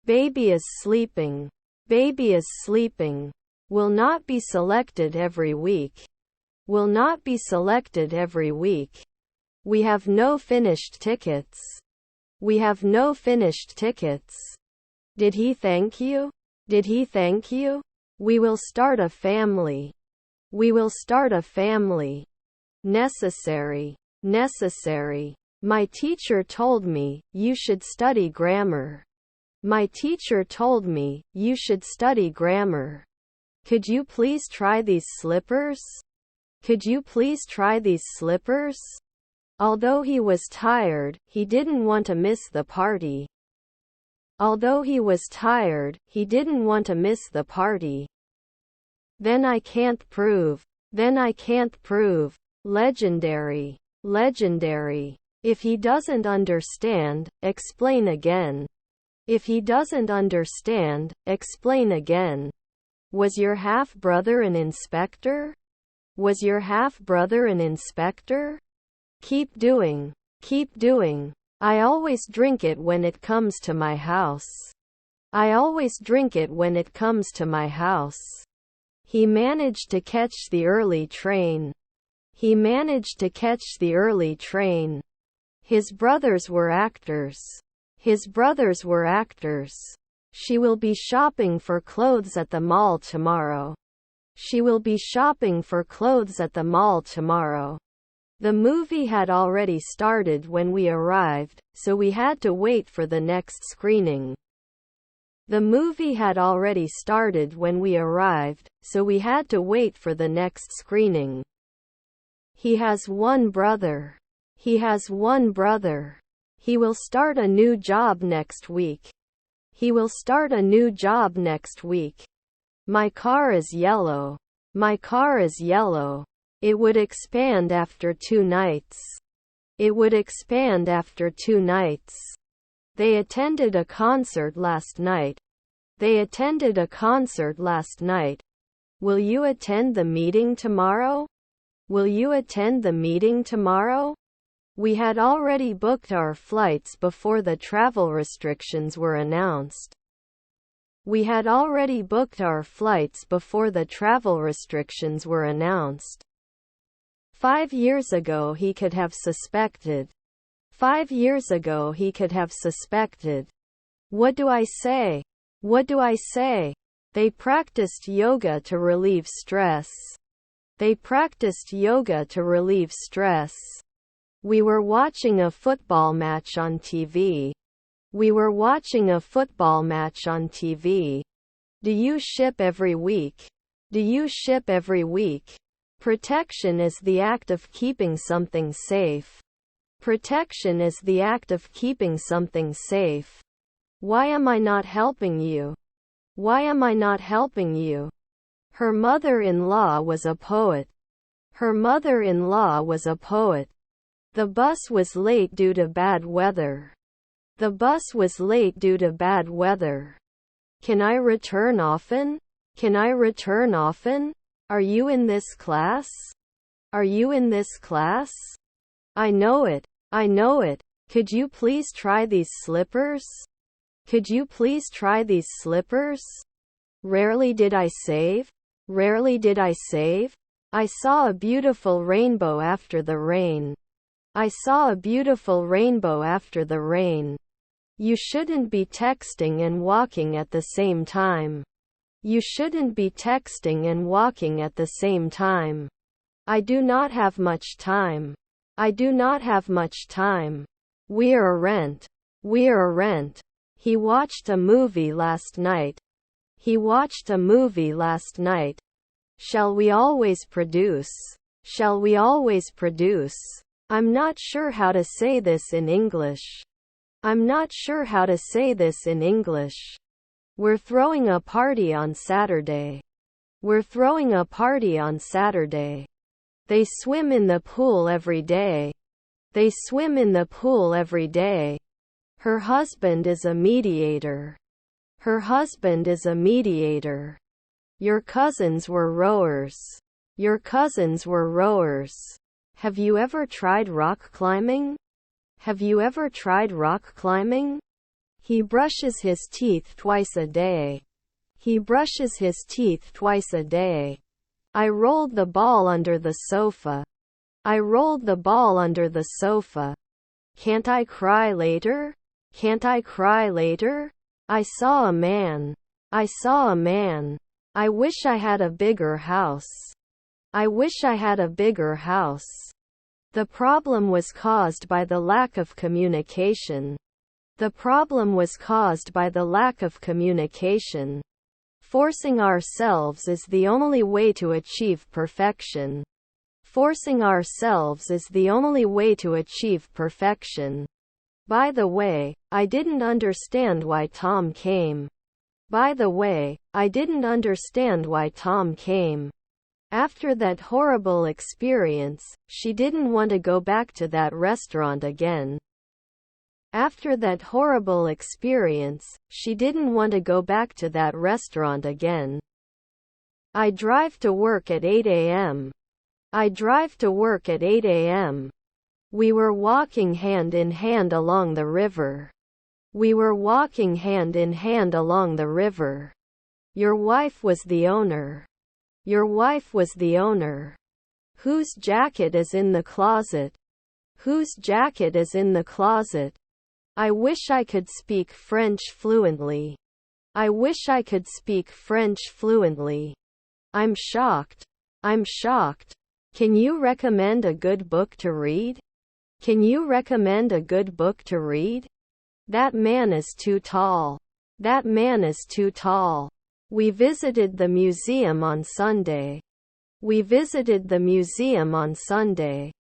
Baby is sleeping. Baby is sleeping. Will not be selected every week. Will not be selected every week. We have no finished tickets. We have no finished tickets. Did he thank you? Did he thank you? We will start a family. We will start a family. Necessary. Necessary. My teacher told me, you should study grammar. My teacher told me, you should study grammar. Could you please try these slippers? Could you please try these slippers? Although he was tired, he didn't want to miss the party. Although he was tired, he didn't want to miss the party. Then I can't prove. Then I can't prove. Legendary. Legendary. If he doesn't understand, explain again. If he doesn't understand, explain again. Was your half-brother an inspector? Was your half-brother an inspector? Keep doing. Keep doing. I always drink it when it comes to my house. I always drink it when it comes to my house. He managed to catch the early train. He managed to catch the early train. His brothers were actors. His brothers were actors. She will be shopping for clothes at the mall tomorrow. She will be shopping for clothes at the mall tomorrow. The movie had already started when we arrived, so we had to wait for the next screening. The movie had already started when we arrived, so we had to wait for the next screening. He has one brother. He has one brother. He will start a new job next week. He will start a new job next week. My car is yellow. My car is yellow. It would expand after 2 nights. It would expand after 2 nights. They attended a concert last night. They attended a concert last night. Will you attend the meeting tomorrow? Will you attend the meeting tomorrow? We had already booked our flights before the travel restrictions were announced. We had already booked our flights before the travel restrictions were announced. 5 years ago he could have suspected. 5 years ago he could have suspected. What do I say? What do I say? They practiced yoga to relieve stress. They practiced yoga to relieve stress. We were watching a football match on TV. We were watching a football match on TV. Do you ship every week? Do you ship every week? Protection is the act of keeping something safe. Protection is the act of keeping something safe. Why am I not helping you? Why am I not helping you? Her mother-in-law was a poet. Her mother-in-law was a poet. The bus was late due to bad weather. The bus was late due to bad weather. Can I return often? Can I return often? Are you in this class? Are you in this class? I know it. I know it. Could you please try these slippers? Could you please try these slippers? Rarely did I save. Rarely did I save. I saw a beautiful rainbow after the rain. I saw a beautiful rainbow after the rain. You shouldn't be texting and walking at the same time. You shouldn't be texting and walking at the same time. I do not have much time. I do not have much time. We're rent. We're rent. He watched a movie last night. He watched a movie last night. Shall we always produce? Shall we always produce? I'm not sure how to say this in English. I'm not sure how to say this in English. We're throwing a party on Saturday. We're throwing a party on Saturday. They swim in the pool every day. They swim in the pool every day. Her husband is a mediator. Her husband is a mediator. Your cousins were rowers. Your cousins were rowers. Have you ever tried rock climbing? Have you ever tried rock climbing? He brushes his teeth twice a day. He brushes his teeth twice a day. I rolled the ball under the sofa. I rolled the ball under the sofa. Can't I cry later? Can't I cry later? I saw a man. I saw a man. I wish I had a bigger house. I wish I had a bigger house. The problem was caused by the lack of communication. The problem was caused by the lack of communication. Forcing ourselves is the only way to achieve perfection. Forcing ourselves is the only way to achieve perfection. By the way, I didn't understand why Tom came. By the way, I didn't understand why Tom came. After that horrible experience, she didn't want to go back to that restaurant again. After that horrible experience, she didn't want to go back to that restaurant again. I drive to work at 8 a.m. I drive to work at 8 a.m. We were walking hand in hand along the river. We were walking hand in hand along the river. Your wife was the owner. Your wife was the owner. Whose jacket is in the closet? Whose jacket is in the closet? I wish I could speak French fluently. I wish I could speak French fluently. I'm shocked. I'm shocked. Can you recommend a good book to read? Can you recommend a good book to read? That man is too tall. That man is too tall. We visited the museum on Sunday. We visited the museum on Sunday.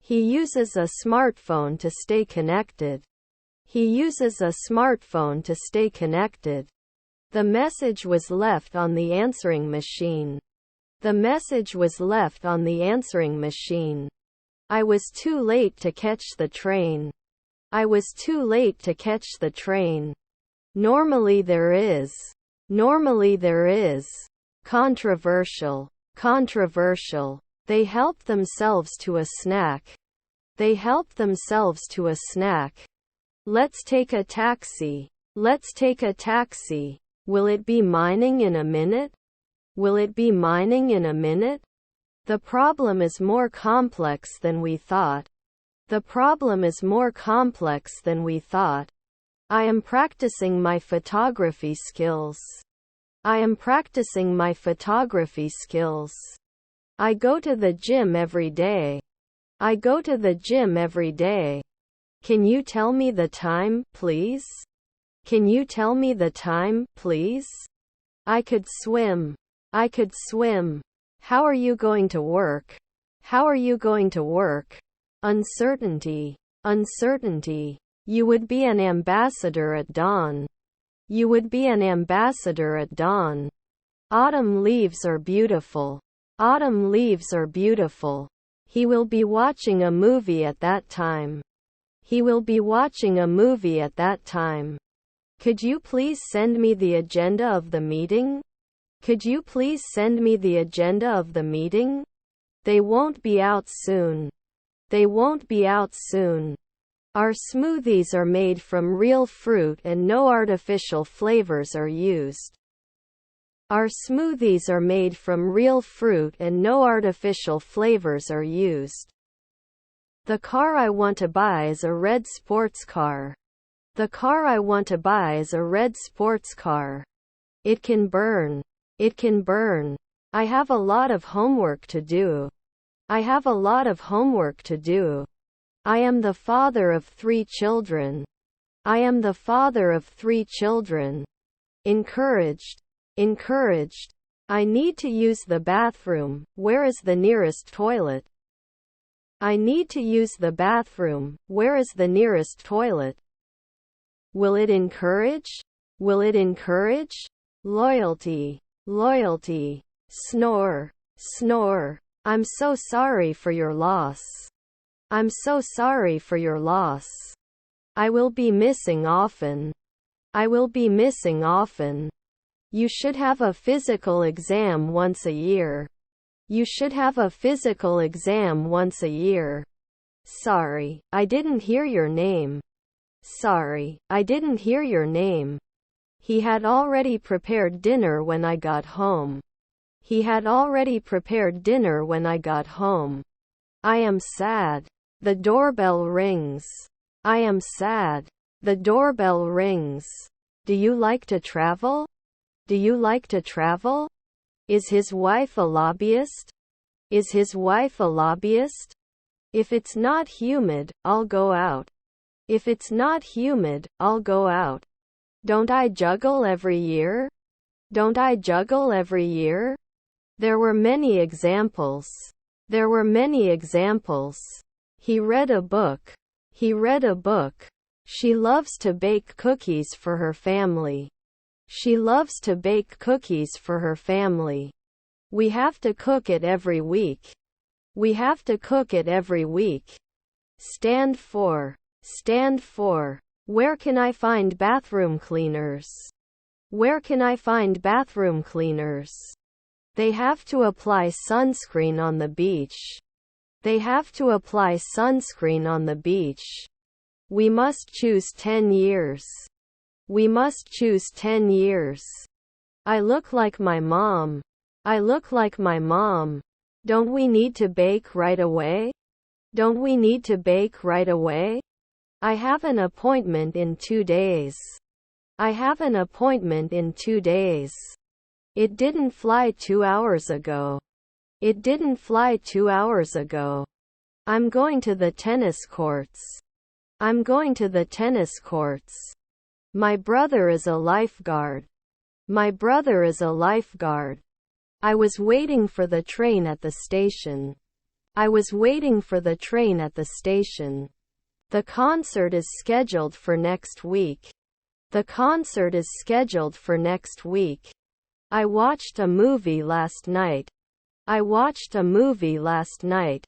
He uses a smartphone to stay connected. He uses a smartphone to stay connected. The message was left on the answering machine. The message was left on the answering machine. I was too late to catch the train. I was too late to catch the train. Normally there is controversial, controversial. They help themselves to a snack. They help themselves to a snack. Let's take a taxi. Let's take a taxi. Will it be mining in a minute? Will it be mining in a minute? The problem is more complex than we thought. The problem is more complex than we thought. I am practicing my photography skills. I am practicing my photography skills. I go to the gym every day. I go to the gym every day. Can you tell me the time, please? Can you tell me the time, please? I could swim. I could swim. How are you going to work? How are you going to work? Uncertainty. Uncertainty. You would be an ambassador at dawn. You would be an ambassador at dawn. Autumn leaves are beautiful. Autumn leaves are beautiful. He will be watching a movie at that time. He will be watching a movie at that time. Could you please send me the agenda of the meeting? Could you please send me the agenda of the meeting? They won't be out soon. They won't be out soon. Our smoothies are made from real fruit and no artificial flavors are used. Our smoothies are made from real fruit and no artificial flavors are used. The car I want to buy is a red sports car. The car I want to buy is a red sports car. It can burn. It can burn. I have a lot of homework to do. I have a lot of homework to do. I am the father of 3 children. I am the father of 3 children. Encouraged. Encouraged. I need to use the bathroom. Where is the nearest toilet? I need to use the bathroom. Where is the nearest toilet? Will it encourage? Will it encourage? Loyalty. Loyalty. Snore. Snore. I'm so sorry for your loss. I'm so sorry for your loss. I will be missing often. I will be missing often. You should have a physical exam once a year. You should have a physical exam once a year. Sorry, I didn't hear your name. Sorry, I didn't hear your name. He had already prepared dinner when I got home. He had already prepared dinner when I got home. I am sad. The doorbell rings. I am sad. The doorbell rings. Do you like to travel? Do you like to travel? Is his wife a lobbyist? Is his wife a lobbyist? If it's not humid, I'll go out. If it's not humid, I'll go out. Don't I juggle every year? Don't I juggle every year? There were many examples. There were many examples. He read a book. He read a book. She loves to bake cookies for her family. She loves to bake cookies for her family. We have to cook it every week. We have to cook it every week. Stand for. Stand for. Where can I find bathroom cleaners? Where can I find bathroom cleaners? They have to apply sunscreen on the beach. They have to apply sunscreen on the beach. We must choose 10 years. We must choose 10 years. I look like my mom. I look like my mom. Don't we need to bake right away? Don't we need to bake right away? I have an appointment in 2 days. I have an appointment in 2 days. It didn't fly 2 hours ago. It didn't fly 2 hours ago. I'm going to the tennis courts. I'm going to the tennis courts. My brother is a lifeguard. My brother is a lifeguard. I was waiting for the train at the station. I was waiting for the train at the station. The concert is scheduled for next week. The concert is scheduled for next week. I watched a movie last night. I watched a movie last night.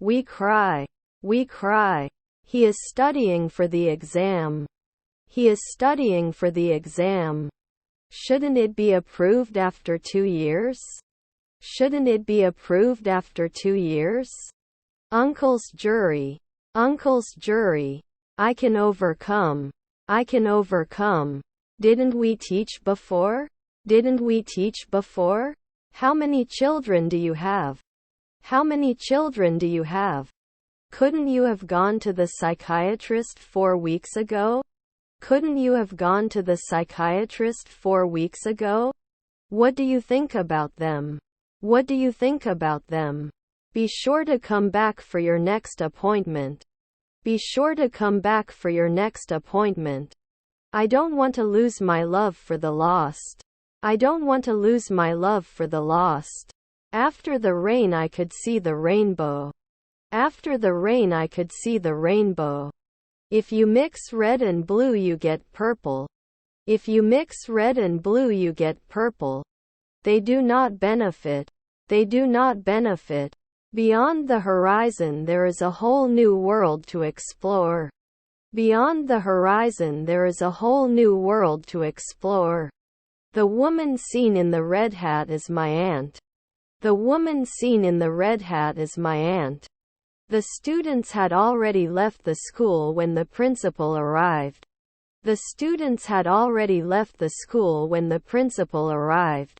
We cry. We cry. He is studying for the exam. He is studying for the exam. Shouldn't it be approved after 2 years? Shouldn't it be approved after 2 years? Uncle's jury. Uncle's jury. I can overcome. I can overcome. Didn't we teach before? Didn't we teach before? How many children do you have? How many children do you have? Couldn't you have gone to the psychiatrist 4 weeks ago? Couldn't you have gone to the psychiatrist 4 weeks ago? What do you think about them? What do you think about them? Be sure to come back for your next appointment. Be sure to come back for your next appointment. I don't want to lose my love for the lost. I don't want to lose my love for the lost. After the rain I could see the rainbow. After the rain I could see the rainbow. If you mix red and blue you get purple. If you mix red and blue you get purple. They do not benefit. They do not benefit. Beyond the horizon there is a whole new world to explore. Beyond the horizon there is a whole new world to explore. The woman seen in the red hat is my aunt. The woman seen in the red hat is my aunt. The students had already left the school when the principal arrived. The students had already left the school when the principal arrived.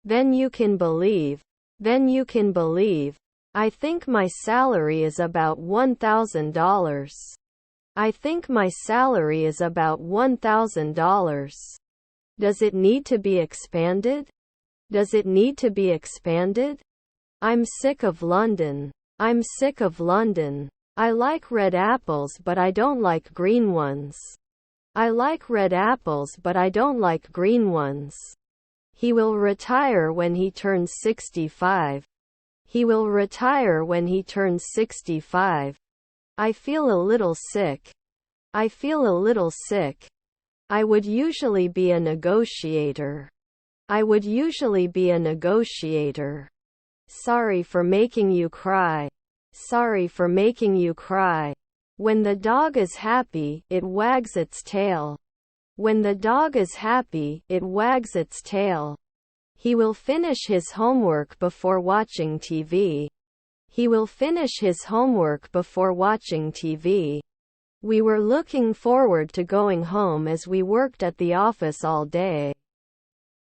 Then you can believe. Then you can believe. I think my salary is about $1,000. I think my salary is about $1,000. Does it need to be expanded? Does it need to be expanded? I'm sick of London. I'm sick of London. I like red apples but I don't like green ones. I like red apples but I don't like green ones. He will retire when he turns 65. He will retire when he turns 65. I feel a little sick. I feel a little sick. I would usually be a negotiator. I would usually be a negotiator. Sorry for making you cry. Sorry for making you cry. When the dog is happy, it wags its tail. When the dog is happy, it wags its tail. He will finish his homework before watching TV. He will finish his homework before watching TV. We were looking forward to going home as we worked at the office all day.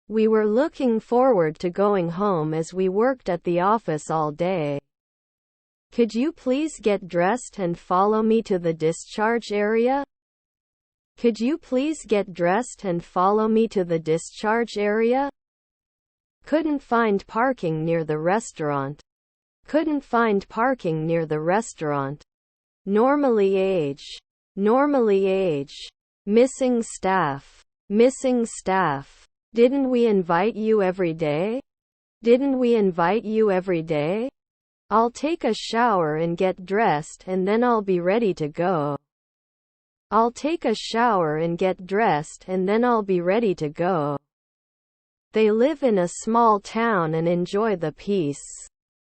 We were looking forward to going home as we worked at the office all day. Could you please get dressed and follow me to the discharge area? Could you please get dressed and follow me to the discharge area? Couldn't find parking near the restaurant. Couldn't find parking near the restaurant. Normally age. Normally age. Missing staff. Missing staff. Didn't we invite you every day? Didn't we invite you every day? I'll take a shower and get dressed and then I'll be ready to go. I'll take a shower and get dressed and then I'll be ready to go. They live in a small town and enjoy the peace.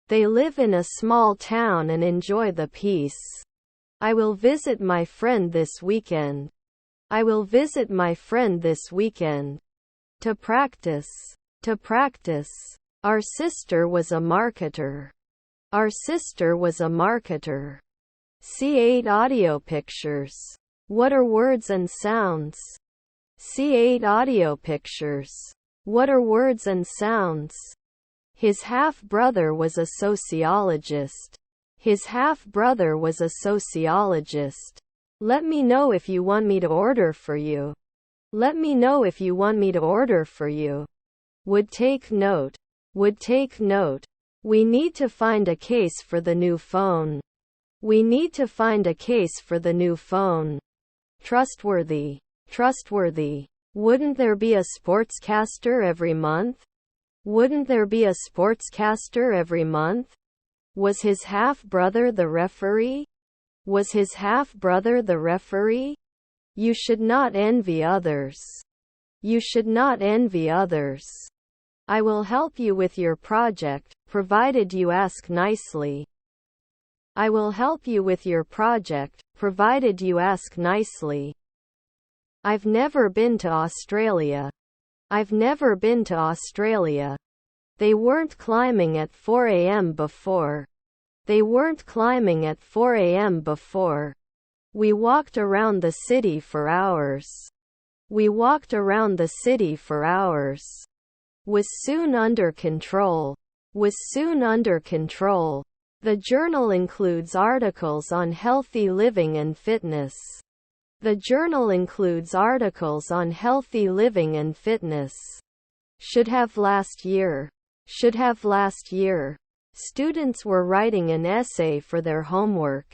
They live in a small town and enjoy the peace. I will visit my friend this weekend. I will visit my friend this weekend. To practice. To practice. Our sister was a marketer. Our sister was a marketer. See 8 audio pictures. What are words and sounds? See 8 audio pictures. What are words and sounds? His half-brother was a sociologist. His half-brother was a sociologist. Let me know if you want me to order for you. Let me know if you want me to order for you. Would take note. Would take note. We need to find a case for the new phone. We need to find a case for the new phone. Trustworthy. Trustworthy. Wouldn't there be a sportscaster every month? Wouldn't there be a sportscaster every month? Was his half-brother the referee? Was his half-brother the referee? You should not envy others. You should not envy others. I will help you with your project, provided you ask nicely. I will help you with your project, provided you ask nicely. I've never been to Australia. I've never been to Australia. They weren't climbing at 4 a.m. before. They weren't climbing at 4 a.m. before. We walked around the city for hours. We walked around the city for hours. Was soon under control. Was soon under control. The journal includes articles on healthy living and fitness. The journal includes articles on healthy living and fitness. Should have last year. Should have last year. Students were writing an essay for their homework.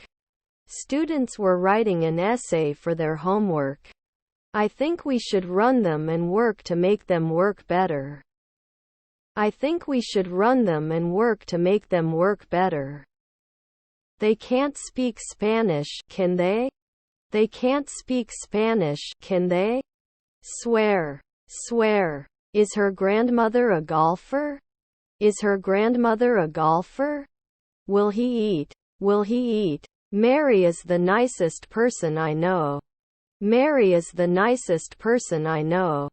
Students were writing an essay for their homework. I think we should run them and work to make them work better. I think we should run them and work to make them work better. They can't speak Spanish, can they? They can't speak Spanish, can they? Swear. Swear. Is her grandmother a golfer? Is her grandmother a golfer? Will he eat? Will he eat? Mary is the nicest person I know. Mary is the nicest person I know.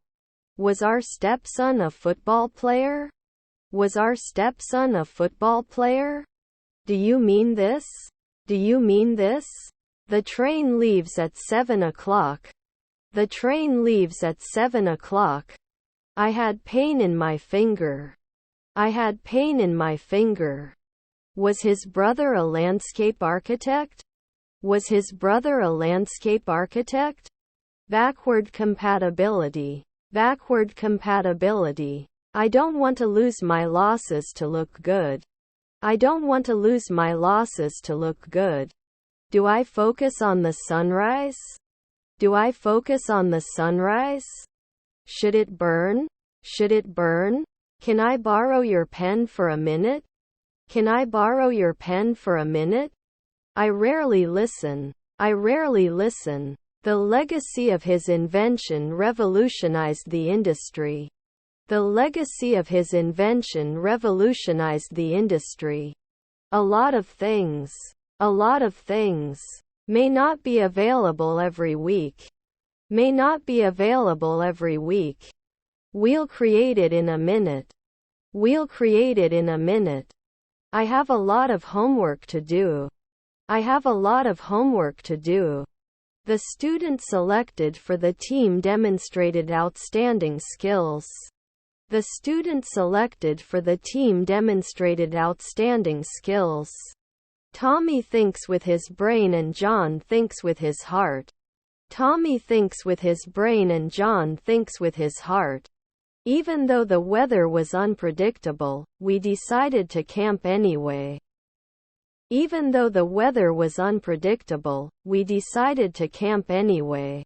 Was our stepson a football player? Was our stepson a football player? Do you mean this? Do you mean this? The train leaves at 7 o'clock. The train leaves at 7 o'clock. I had pain in my finger. I had pain in my finger. Was his brother a landscape architect? Was his brother a landscape architect? Backward compatibility. Backward compatibility. I don't want to lose my losses to look good. I don't want to lose my losses to look good. Do I focus on the sunrise? Do I focus on the sunrise? Should it burn? Should it burn? Can I borrow your pen for a minute? Can I borrow your pen for a minute? I rarely listen. I rarely listen. The legacy of his invention revolutionized the industry. The legacy of his invention revolutionized the industry. A lot of things may not be available every week. May not be available every week. We'll create it in a minute. We'll create it in a minute. I have a lot of homework to do. I have a lot of homework to do. The student selected for the team demonstrated outstanding skills. The student selected for the team demonstrated outstanding skills. Tommy thinks with his brain and John thinks with his heart. Tommy thinks with his brain and John thinks with his heart. Even though the weather was unpredictable, we decided to camp anyway. Even though the weather was unpredictable, we decided to camp anyway.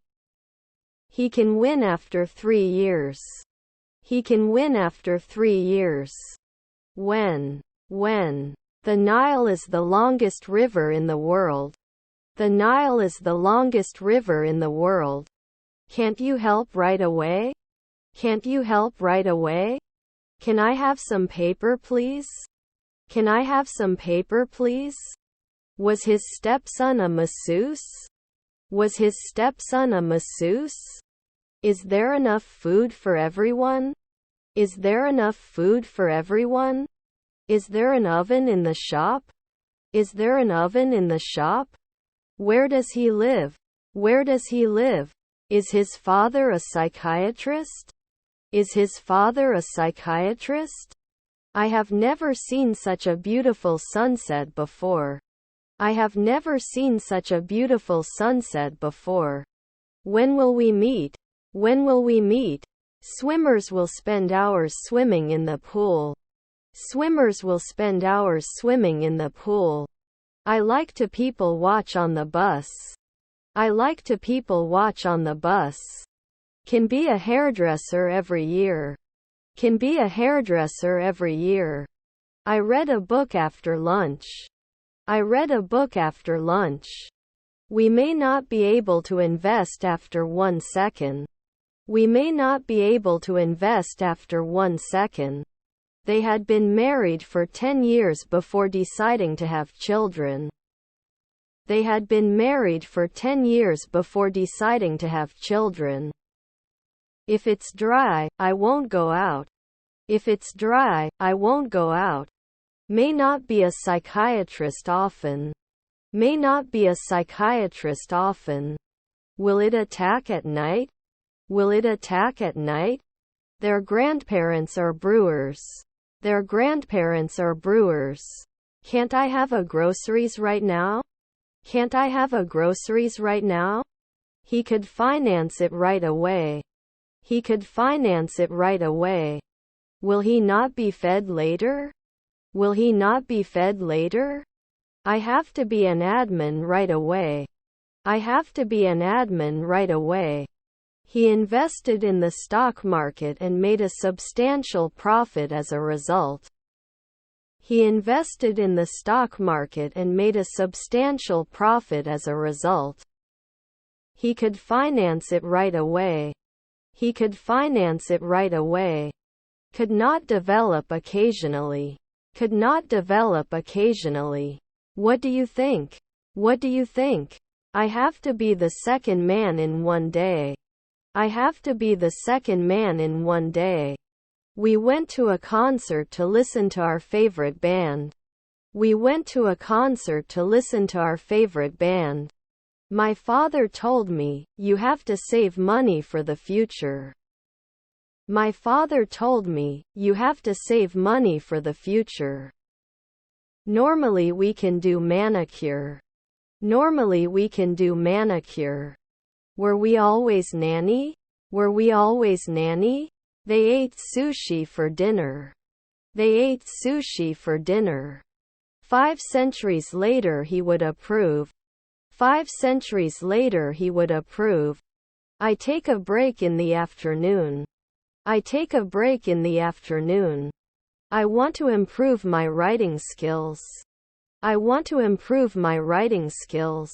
He can win after 3 years. He can win after 3 years. When. The Nile is the longest river in the world. The Nile is the longest river in the world. Can't you help right away? Can't you help right away? Can I have some paper, please? Can I have some paper, please? Was his stepson a masseuse? Was his stepson a masseuse? Is there enough food for everyone? Is there enough food for everyone? Is there an oven in the shop? Is there an oven in the shop? Where does he live? Where does he live? Is his father a psychiatrist? Is his father a psychiatrist? I have never seen such a beautiful sunset before. I have never seen such a beautiful sunset before. When will we meet? When will we meet? Swimmers will spend hours swimming in the pool. Swimmers will spend hours swimming in the pool. I like to people watch on the bus. I like to people watch on the bus. Can be a hairdresser every year. Can be a hairdresser every year. I read a book after lunch. I read a book after lunch. We may not be able to invest after 1 second. We may not be able to invest after 1 second. They had been married for 10 years before deciding to have children. They had been married for 10 years before deciding to have children. If it's dry, I won't go out. If it's dry, I won't go out. May not be a psychiatrist often. May not be a psychiatrist often. Will it attack at night? Will it attack at night? Their grandparents are brewers. Their grandparents are brewers. Can't I have a groceries right now? Can't I have a groceries right now? He could finance it right away. He could finance it right away. Will he not be fed later? Will he not be fed later? I have to be an admin right away. I have to be an admin right away. He invested in the stock market and made a substantial profit as a result. He invested in the stock market and made a substantial profit as a result. He could finance it right away. He could finance it right away. Could not develop occasionally. Could not develop occasionally. What do you think? What do you think? I have to be the second man in one day. I have to be the second man in one day. We went to a concert to listen to our favorite band. We went to a concert to listen to our favorite band. My father told me, you have to save money for the future. My father told me, you have to save money for the future. Normally we can do manicure. Normally we can do manicure. Were we always nanny? Were we always nanny? They ate sushi for dinner. They ate sushi for dinner. 5 centuries later he would approve. 5 centuries later he would approve. I take a break in the afternoon. I take a break in the afternoon. I want to improve my writing skills. I want to improve my writing skills.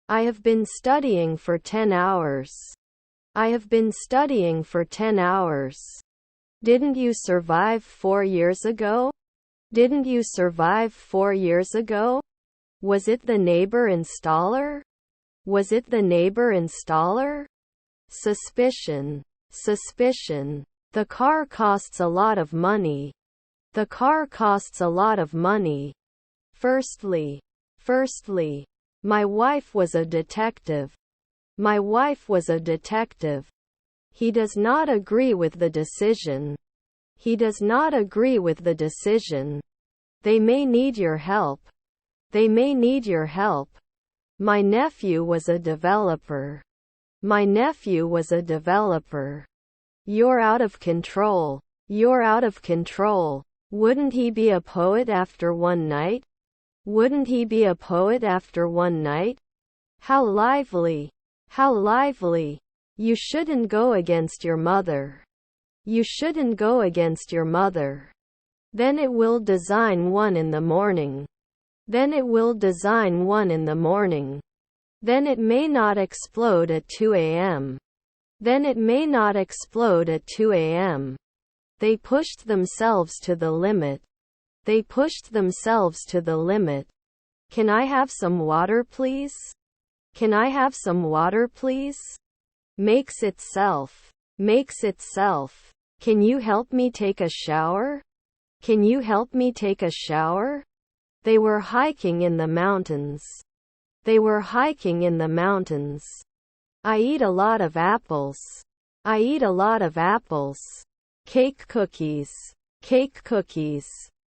I have been studying for 10 hours. I have been studying for 10 hours. Didn't you survive 4 years ago? Didn't you survive 4 years ago? Was it the neighbor installer? Was it the neighbor installer? Suspicion. Suspicion. The car costs a lot of money. The car costs a lot of money. Firstly. Firstly. My wife was a detective. My wife was a detective. He does not agree with the decision. He does not agree with the decision. They may need your help. They may need your help. My nephew was a developer. My nephew was a developer. You're out of control. You're out of control. Wouldn't he be a poet after one night? Wouldn't he be a poet after one night? How lively. How lively. You shouldn't go against your mother. You shouldn't go against your mother. Then it will design 1 in the morning. Then it will design 1 in the morning. Then it may not explode at 2 a.m. Then it may not explode at 2 a.m. They pushed themselves to the limit. They pushed themselves to the limit. Can I have some water, please? Can I have some water, please? Makes itself. Makes itself. Can you help me take a shower? Can you help me take a shower? They were hiking in the mountains. They were hiking in the mountains. I eat a lot of apples. I eat a lot of apples. Cake cookies. Cake cookies.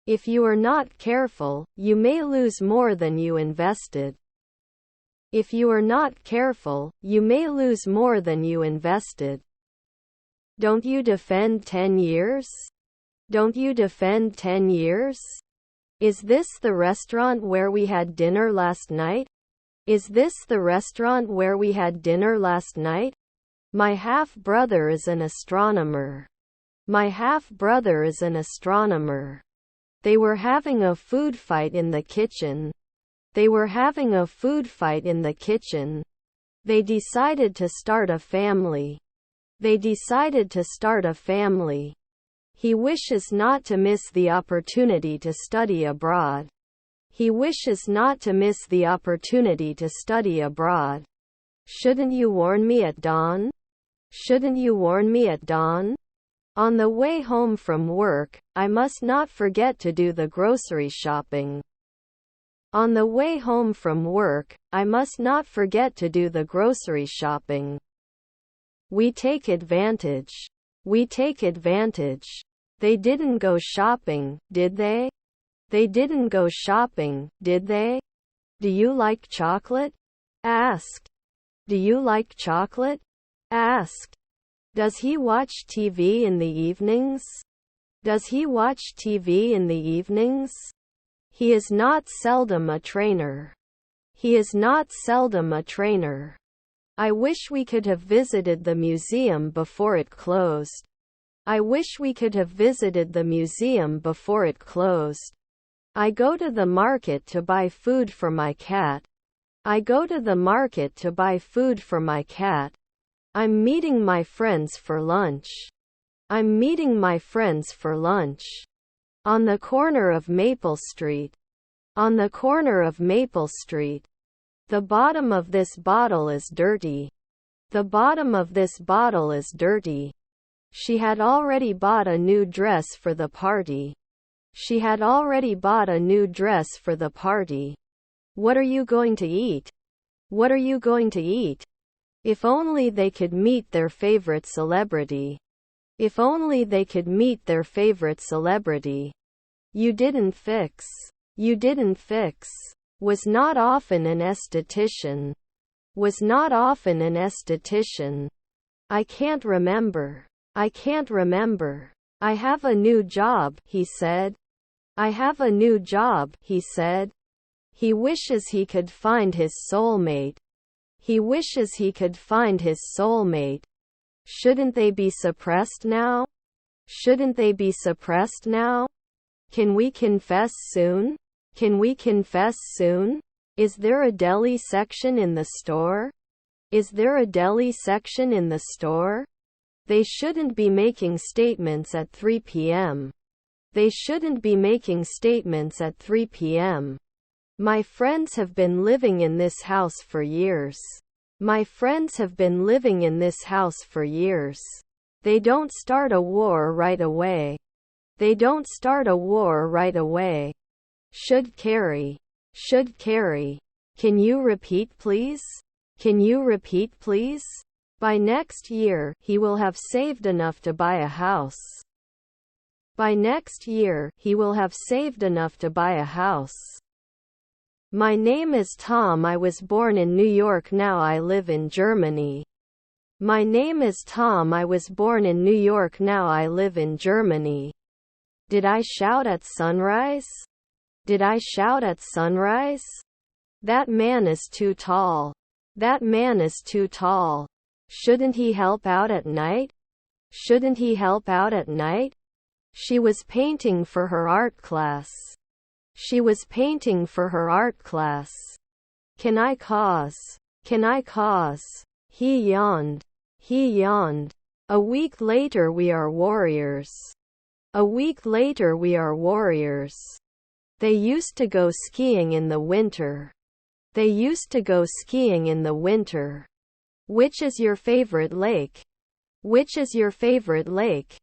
If you are not careful, you may lose more than you invested. If you are not careful, you may lose more than you invested. Don't you defend 10 years? Don't you defend 10 years? Is this the restaurant where we had dinner last night? Is this the restaurant where we had dinner last night? My half-brother is an astronomer. My half-brother is an astronomer. They were having a food fight in the kitchen. They were having a food fight in the kitchen. They decided to start a family. They decided to start a family. He wishes not to miss the opportunity to study abroad. He wishes not to miss the opportunity to study abroad. Shouldn't you warn me at dawn? Shouldn't you warn me at dawn? On the way home from work, I must not forget to do the grocery shopping. On the way home from work, I must not forget to do the grocery shopping. We take advantage. We take advantage. They didn't go shopping, did they? They didn't go shopping, did they? Do you like chocolate? Asked. Do you like chocolate? Asked. Does he watch TV in the evenings? Does he watch TV in the evenings? He is not seldom a trainer. He is not seldom a trainer. I wish we could have visited the museum before it closed. I wish we could have visited the museum before it closed. I go to the market to buy food for my cat. I go to the market to buy food for my cat. I'm meeting my friends for lunch. I'm meeting my friends for lunch. On the corner of Maple Street. On the corner of Maple Street. The bottom of this bottle is dirty. The bottom of this bottle is dirty. She had already bought a new dress for the party. She had already bought a new dress for the party. What are you going to eat? What are you going to eat? If only they could meet their favorite celebrity. If only they could meet their favorite celebrity. You didn't fix. You didn't fix. Was not often an esthetician. Was not often an esthetician. I can't remember. I can't remember. I have a new job, he said. I have a new job, he said. He wishes he could find his soulmate. He wishes he could find his soulmate. Shouldn't they be suppressed now? Shouldn't they be suppressed now? Can we confess soon? Can we confess soon? Is there a deli section in the store? Is there a deli section in the store? They shouldn't be making statements at 3 p.m. They shouldn't be making statements at 3 p.m. My friends have been living in this house for years. My friends have been living in this house for years. They don't start a war right away. They don't start a war right away. Should carry. Should carry. Can you repeat please? Can you repeat please? By next year, he will have saved enough to buy a house. By next year, he will have saved enough to buy a house. My name is Tom. I was born in New York. Now I live in Germany. My name is Tom. I was born in New York. Now I live in Germany. Did I shout at sunrise? Did I shout at sunrise? That man is too tall. That man is too tall. Shouldn't he help out at night? Shouldn't he help out at night? She was painting for her art class. She was painting for her art class. Can I cause? Can I cause? He yawned. He yawned. A week later we are warriors. A week later we are warriors. They used to go skiing in the winter. They used to go skiing in the winter. Which is your favorite lake? Which is your favorite lake?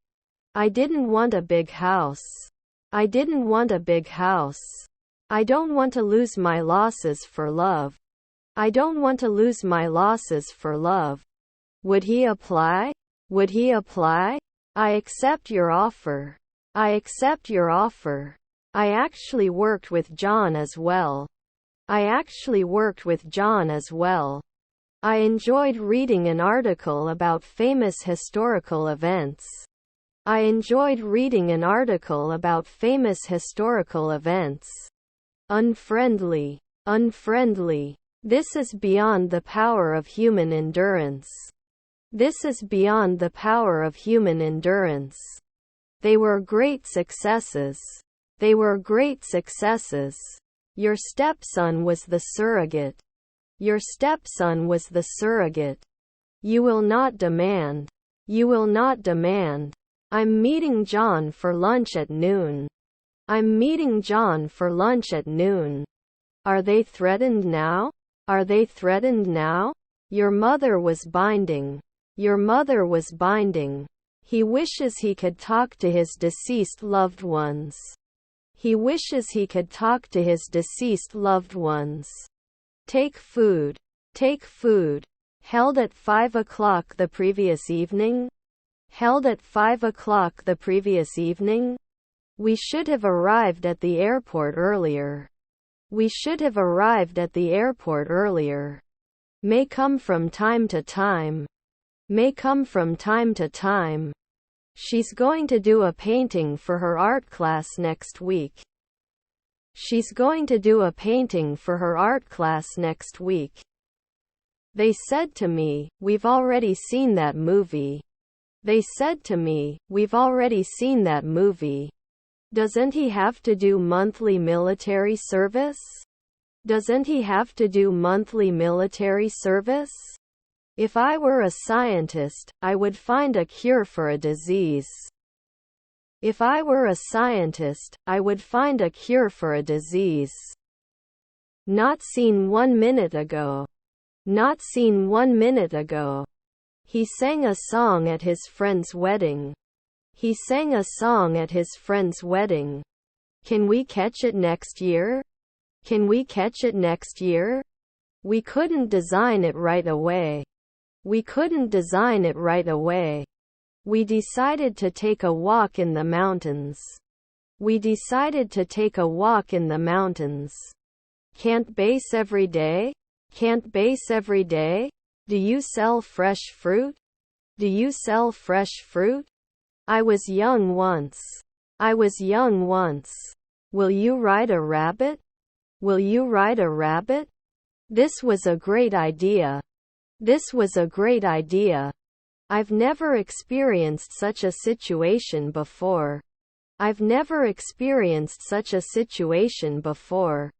I didn't want a big house. I didn't want a big house. I don't want to lose my losses for love. I don't want to lose my losses for love. Would he apply? Would he apply? I accept your offer. I accept your offer. I actually worked with John as well. I actually worked with John as well. I enjoyed reading an article about famous historical events. I enjoyed reading an article about famous historical events. Unfriendly. Unfriendly. This is beyond the power of human endurance. This is beyond the power of human endurance. They were great successes. They were great successes. Your stepson was the surrogate. Your stepson was the surrogate. You will not demand. You will not demand. I'm meeting John for lunch at noon. I'm meeting John for lunch at noon. Are they threatened now? Are they threatened now? Your mother was binding. Your mother was binding. He wishes he could talk to his deceased loved ones. He wishes he could talk to his deceased loved ones. Take food. Take food. Held at 5 o'clock the previous evening? Held at 5 o'clock the previous evening? We should have arrived at the airport earlier. We should have arrived at the airport earlier. May come from time to time. May come from time to time. She's going to do a painting for her art class next week. She's going to do a painting for her art class next week. They said to me, we've already seen that movie. They said to me, we've already seen that movie. Doesn't he have to do monthly military service? Doesn't he have to do monthly military service? If I were a scientist, I would find a cure for a disease. If I were a scientist, I would find a cure for a disease. Not seen 1 minute ago. Not seen 1 minute ago. He sang a song at his friend's wedding. He sang a song at his friend's wedding. Can we catch it next year? Can we catch it next year? We couldn't design it right away. We couldn't design it right away. We decided to take a walk in the mountains. We decided to take a walk in the mountains. Can't base every day? Can't base every day? Do you sell fresh fruit? Do you sell fresh fruit? I was young once. I was young once. Will you ride a rabbit? Will you ride a rabbit? This was a great idea. This was a great idea. I've never experienced such a situation before. I've never experienced such a situation before.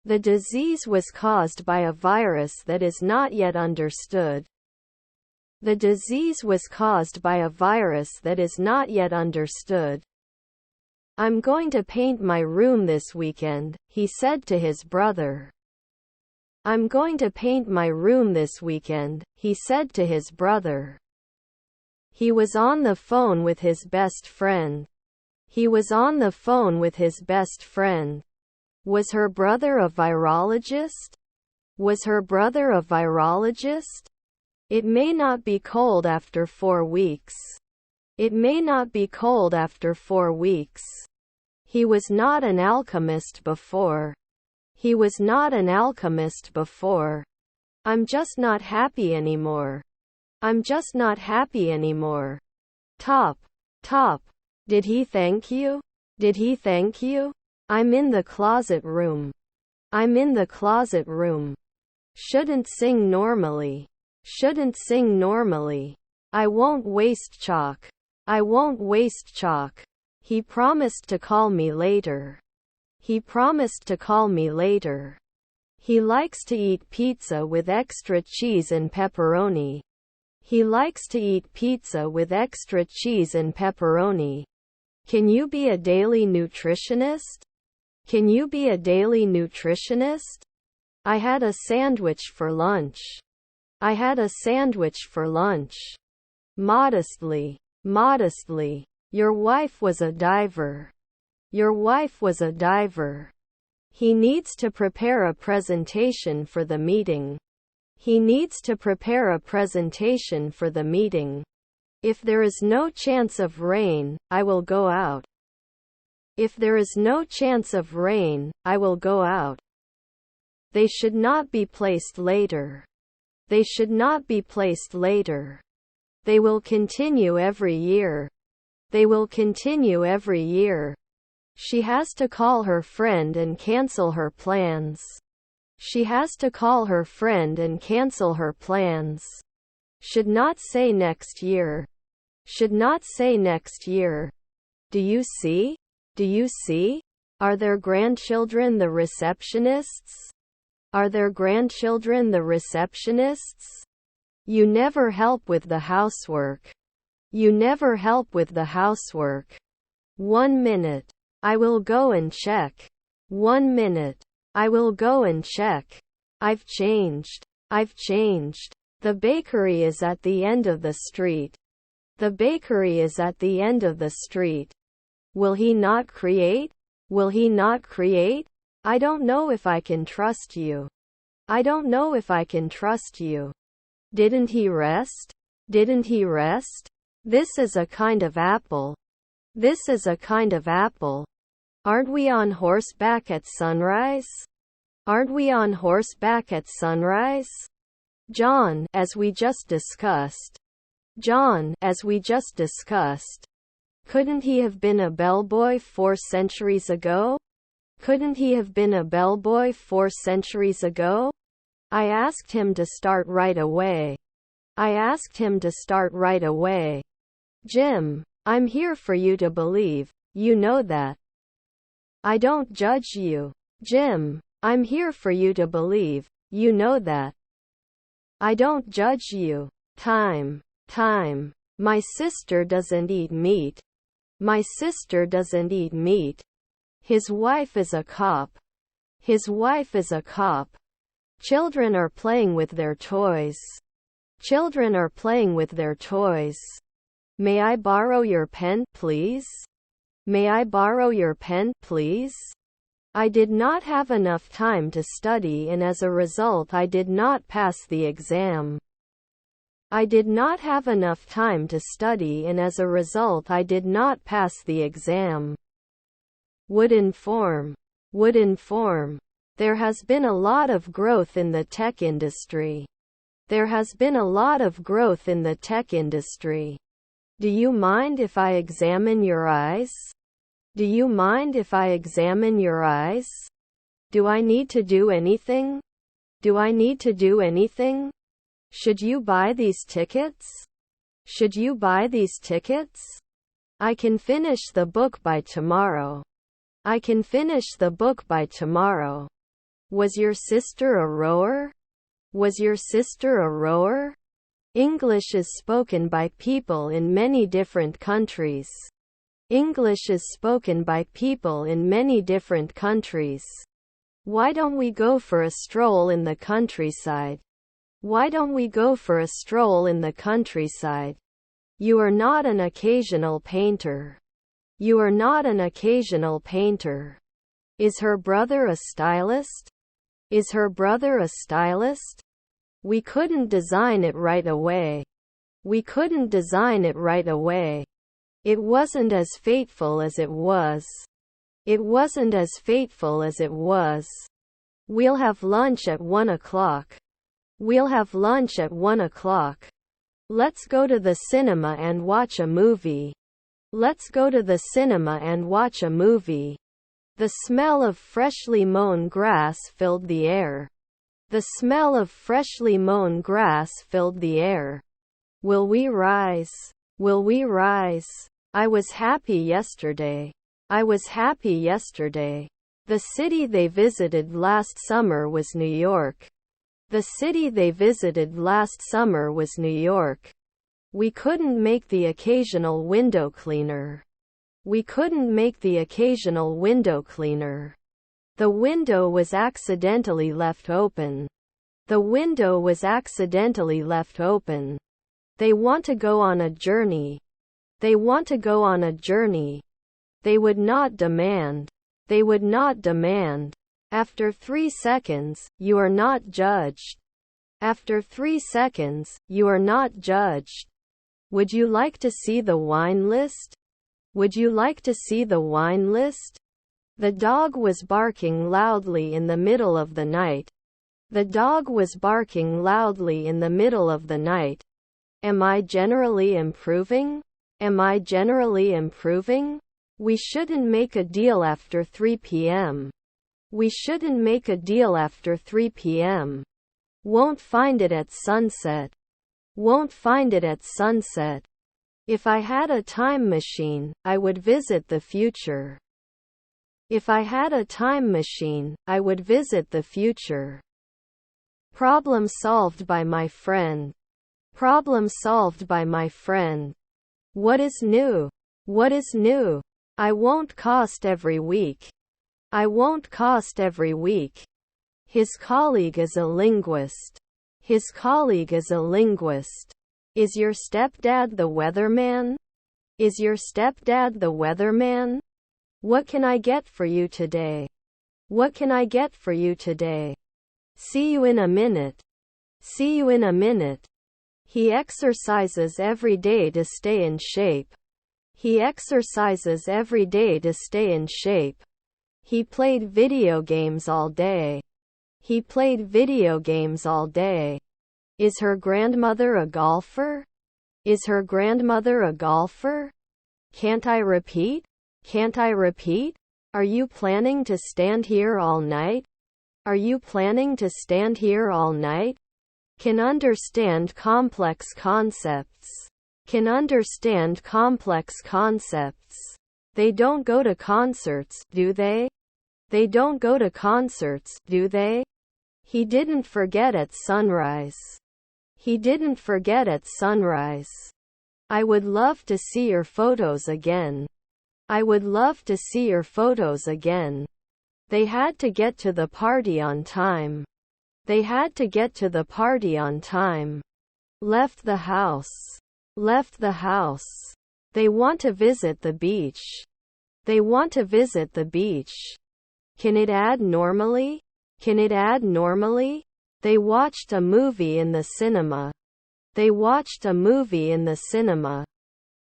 The disease was caused by a virus that is not yet understood. The disease was caused by a virus that is not yet understood. I'm going to paint my room this weekend, he said to his brother. I'm going to paint my room this weekend, he said to his brother. He was on the phone with his best friend. He was on the phone with his best friend. Was her brother a virologist? Was her brother a virologist? It may not be cold after 4 weeks. It may not be cold after 4 weeks. He was not an alchemist before. He was not an alchemist before. I'm just not happy anymore. I'm just not happy anymore. Top. Top. Did he thank you? Did he thank you? I'm in the closet room. I'm in the closet room. Shouldn't sing normally. Shouldn't sing normally. I won't waste chalk. I won't waste chalk. He promised to call me later. He promised to call me later. He likes to eat pizza with extra cheese and pepperoni. He likes to eat pizza with extra cheese and pepperoni. Can you be a daily nutritionist? Can you be a daily nutritionist? I had a sandwich for lunch. I had a sandwich for lunch. Modestly. Modestly. Your wife was a diver. Your wife was a diver. He needs to prepare a presentation for the meeting. He needs to prepare a presentation for the meeting. If there is no chance of rain, I will go out. If there is no chance of rain, I will go out. They should not be placed later. They should not be placed later. They will continue every year. They will continue every year. She has to call her friend and cancel her plans. She has to call her friend and cancel her plans. Should not say next year. Should not say next year. Do you see? Do you see? Are their grandchildren the receptionists? Are their grandchildren the receptionists? You never help with the housework. You never help with the housework. 1 minute. I will go and check. 1 minute. I will go and check. I've changed. I've changed. The bakery is at the end of the street. The bakery is at the end of the street. Will he not create? Will he not create? I don't know if I can trust you. I don't know if I can trust you. Didn't he rest? Didn't he rest? This is a kind of apple. This is a kind of apple. Aren't we on horseback at sunrise? Aren't we on horseback at sunrise? John, as we just discussed. John, as we just discussed. Couldn't he have been a bellboy 4 centuries ago? Couldn't he have been a bellboy 4 centuries ago? I asked him to start right away. I asked him to start right away. Jim, I'm here for you to believe, you know that. I don't judge you. Jim, I'm here for you to believe, you know that. I don't judge you. Time. My sister doesn't eat meat. My sister doesn't eat meat. His wife is a cop. His wife is a cop. Children are playing with their toys. Children are playing with their toys. May I borrow your pen, please? May I borrow your pen, please? I did not have enough time to study and as a result I did not pass the exam. I did not have enough time to study and as a result I did not pass the exam. Would inform. Would inform. There has been a lot of growth in the tech industry. There has been a lot of growth in the tech industry. Do you mind if I examine your eyes? Do you mind if I examine your eyes? Do I need to do anything? Do I need to do anything? Should you buy these tickets? Should you buy these tickets? I can finish the book by tomorrow. I can finish the book by tomorrow. Was your sister a rower? Was your sister a rower? English is spoken by people in many different countries. English is spoken by people in many different countries. Why don't we go for a stroll in the countryside? Why don't we go for a stroll in the countryside? You are not an occasional painter. You are not an occasional painter. Is her brother a stylist? Is her brother a stylist? We couldn't design it right away. We couldn't design it right away. It wasn't as fateful as it was. It wasn't as fateful as it was. We'll have lunch at 1 o'clock. We'll have lunch at 1 o'clock. Let's go to the cinema and watch a movie. Let's go to the cinema and watch a movie. The smell of freshly mown grass filled the air. The smell of freshly mown grass filled the air. Will we rise? Will we rise? I was happy yesterday. I was happy yesterday. The city they visited last summer was New York. The city they visited last summer was New York. We couldn't make the occasional window cleaner. We couldn't make the occasional window cleaner. The window was accidentally left open. The window was accidentally left open. They want to go on a journey. They want to go on a journey. They would not demand. They would not demand. After 3 seconds, you are not judged. After 3 seconds, you are not judged. Would you like to see the wine list? Would you like to see the wine list? The dog was barking loudly in the middle of the night. The dog was barking loudly in the middle of the night. Am I generally improving? Am I generally improving? We shouldn't make a deal after 3 p.m. We shouldn't make a deal after 3 p.m. Won't find it at sunset. Won't find it at sunset. If I had a time machine, I would visit the future. If I had a time machine, I would visit the future. Problem solved by my friend. Problem solved by my friend. What is new? What is new? I won't cost every week. I won't cost every week. His colleague is a linguist. His colleague is a linguist. Is your stepdad the weatherman? Is your stepdad the weatherman? What can I get for you today? What can I get for you today? See you in a minute. See you in a minute. He exercises every day to stay in shape. He exercises every day to stay in shape. He played video games all day. He played video games all day. Is her grandmother a golfer? Is her grandmother a golfer? Can't I repeat? Can't I repeat? Are you planning to stand here all night? Are you planning to stand here all night? Can understand complex concepts. Can understand complex concepts. They don't go to concerts, do they? They don't go to concerts, do they? He didn't forget at sunrise. He didn't forget at sunrise. I would love to see your photos again. I would love to see your photos again. They had to get to the party on time. They had to get to the party on time. Left the house. Left the house. They want to visit the beach. They want to visit the beach. Can it add normally? Can it add normally? They watched a movie in the cinema. They watched a movie in the cinema.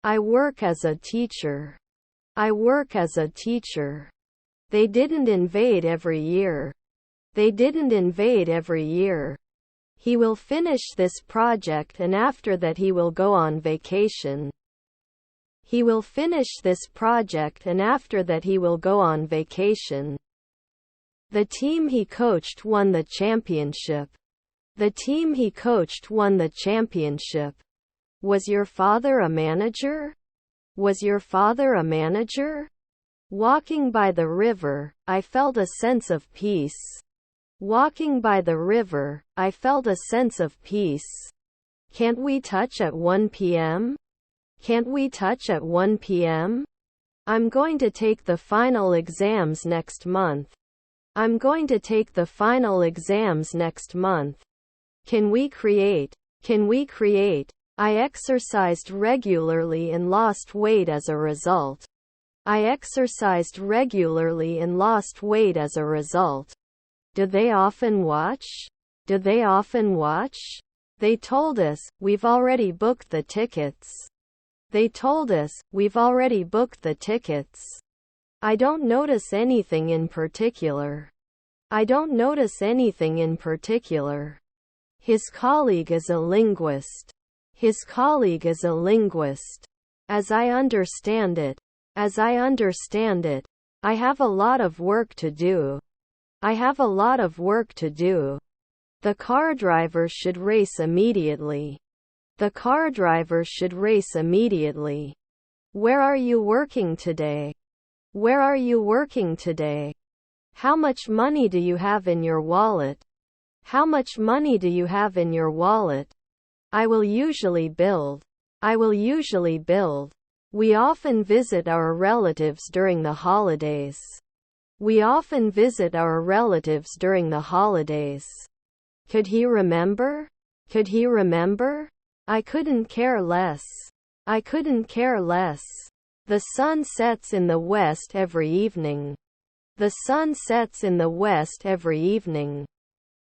I work as a teacher. I work as a teacher. They didn't invade every year. They didn't invade every year. He will finish this project and after that he will go on vacation. He will finish this project and after that he will go on vacation. The team he coached won the championship. The team he coached won the championship. Was your father a manager? Was your father a manager? Walking by the river, I felt a sense of peace. Walking by the river, I felt a sense of peace. Can't we touch at 1 p.m.? Can't we touch at 1 p.m.? I'm going to take the final exams next month. I'm going to take the final exams next month. Can we create? Can we create? I exercised regularly and lost weight as a result. I exercised regularly and lost weight as a result. Do they often watch? Do they often watch? They told us, we've already booked the tickets. They told us, we've already booked the tickets. I don't notice anything in particular. I don't notice anything in particular. His colleague is a linguist. His colleague is a linguist. As I understand it, as I understand it, I have a lot of work to do. I have a lot of work to do. The car driver should race immediately. The car driver should race immediately. Where are you working today? Where are you working today? How much money do you have in your wallet? How much money do you have in your wallet? I will usually build. I will usually build. We often visit our relatives during the holidays. We often visit our relatives during the holidays. Could he remember? Could he remember? I couldn't care less. I couldn't care less. The sun sets in the west every evening. The sun sets in the west every evening.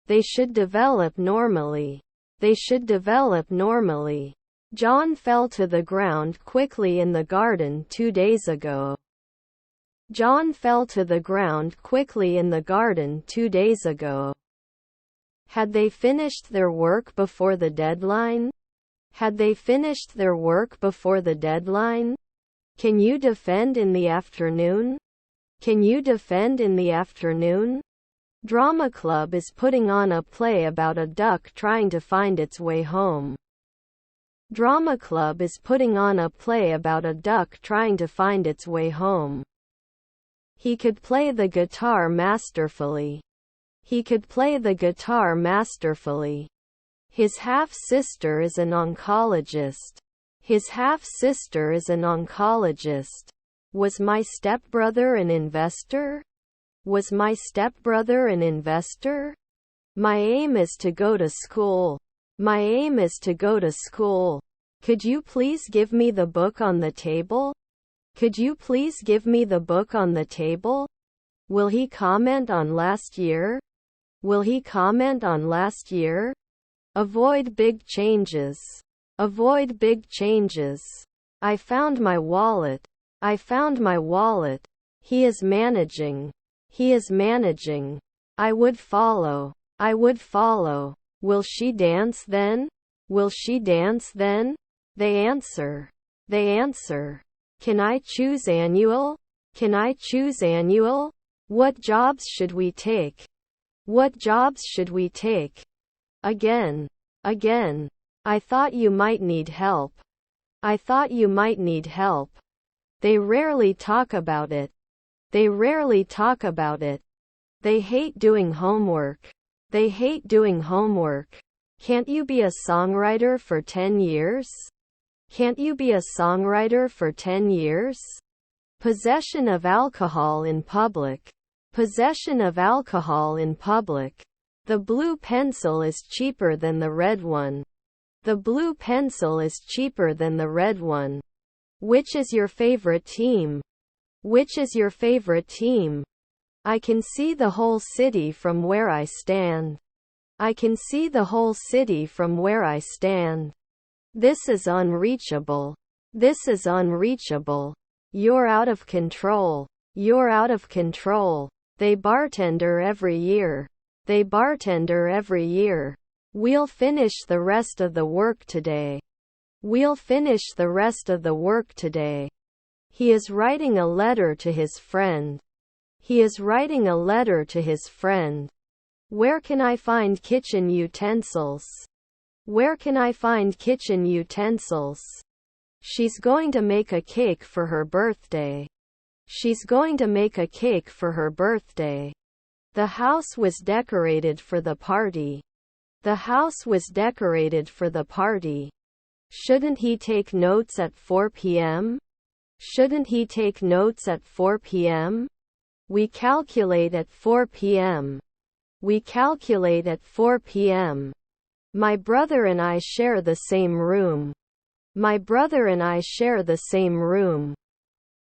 They should develop normally. They should develop normally. John fell to the ground quickly in the garden 2 days ago. John fell to the ground quickly in the garden 2 days ago. Had they finished their work before the deadline? Had they finished their work before the deadline? Can you defend in the afternoon? Can you defend in the afternoon? Drama club is putting on a play about a duck trying to find its way home. Drama club is putting on a play about a duck trying to find its way home. He could play the guitar masterfully. He could play the guitar masterfully. His half-sister is an oncologist. His half-sister is an oncologist. Was my stepbrother an investor? Was my stepbrother an investor? My aim is to go to school. My aim is to go to school. Could you please give me the book on the table? Could you please give me the book on the table? Will he comment on last year? Will he comment on last year? Avoid big changes. Avoid big changes. I found my wallet. I found my wallet. He is managing. He is managing. I would follow. I would follow. Will she dance then? Will she dance then? They answer. They answer. Can I choose annual? Can I choose annual? What jobs should we take? What jobs should we take? Again. Again. I thought you might need help. I thought you might need help. They rarely talk about it. They rarely talk about it. They hate doing homework. They hate doing homework. Can't you be a songwriter for 10 years? Can't you be a songwriter for 10 years? Possession of alcohol in public. Possession of alcohol in public. The blue pencil is cheaper than the red one. The blue pencil is cheaper than the red one. Which is your favorite team? Which is your favorite team? I can see the whole city from where I stand. I can see the whole city from where I stand. This is unreachable. This is unreachable. You're out of control. You're out of control. They bartender every year. They bartender every year. We'll finish the rest of the work today. We'll finish the rest of the work today. He is writing a letter to his friend. He is writing a letter to his friend. Where can I find kitchen utensils? Where can I find kitchen utensils? She's going to make a cake for her birthday. She's going to make a cake for her birthday. The house was decorated for the party. The house was decorated for the party. Shouldn't he take notes at 4 p.m.? Shouldn't he take notes at 4 p.m.? We calculate at 4 p.m. We calculate at 4 p.m. My brother and I share the same room. My brother and I share the same room.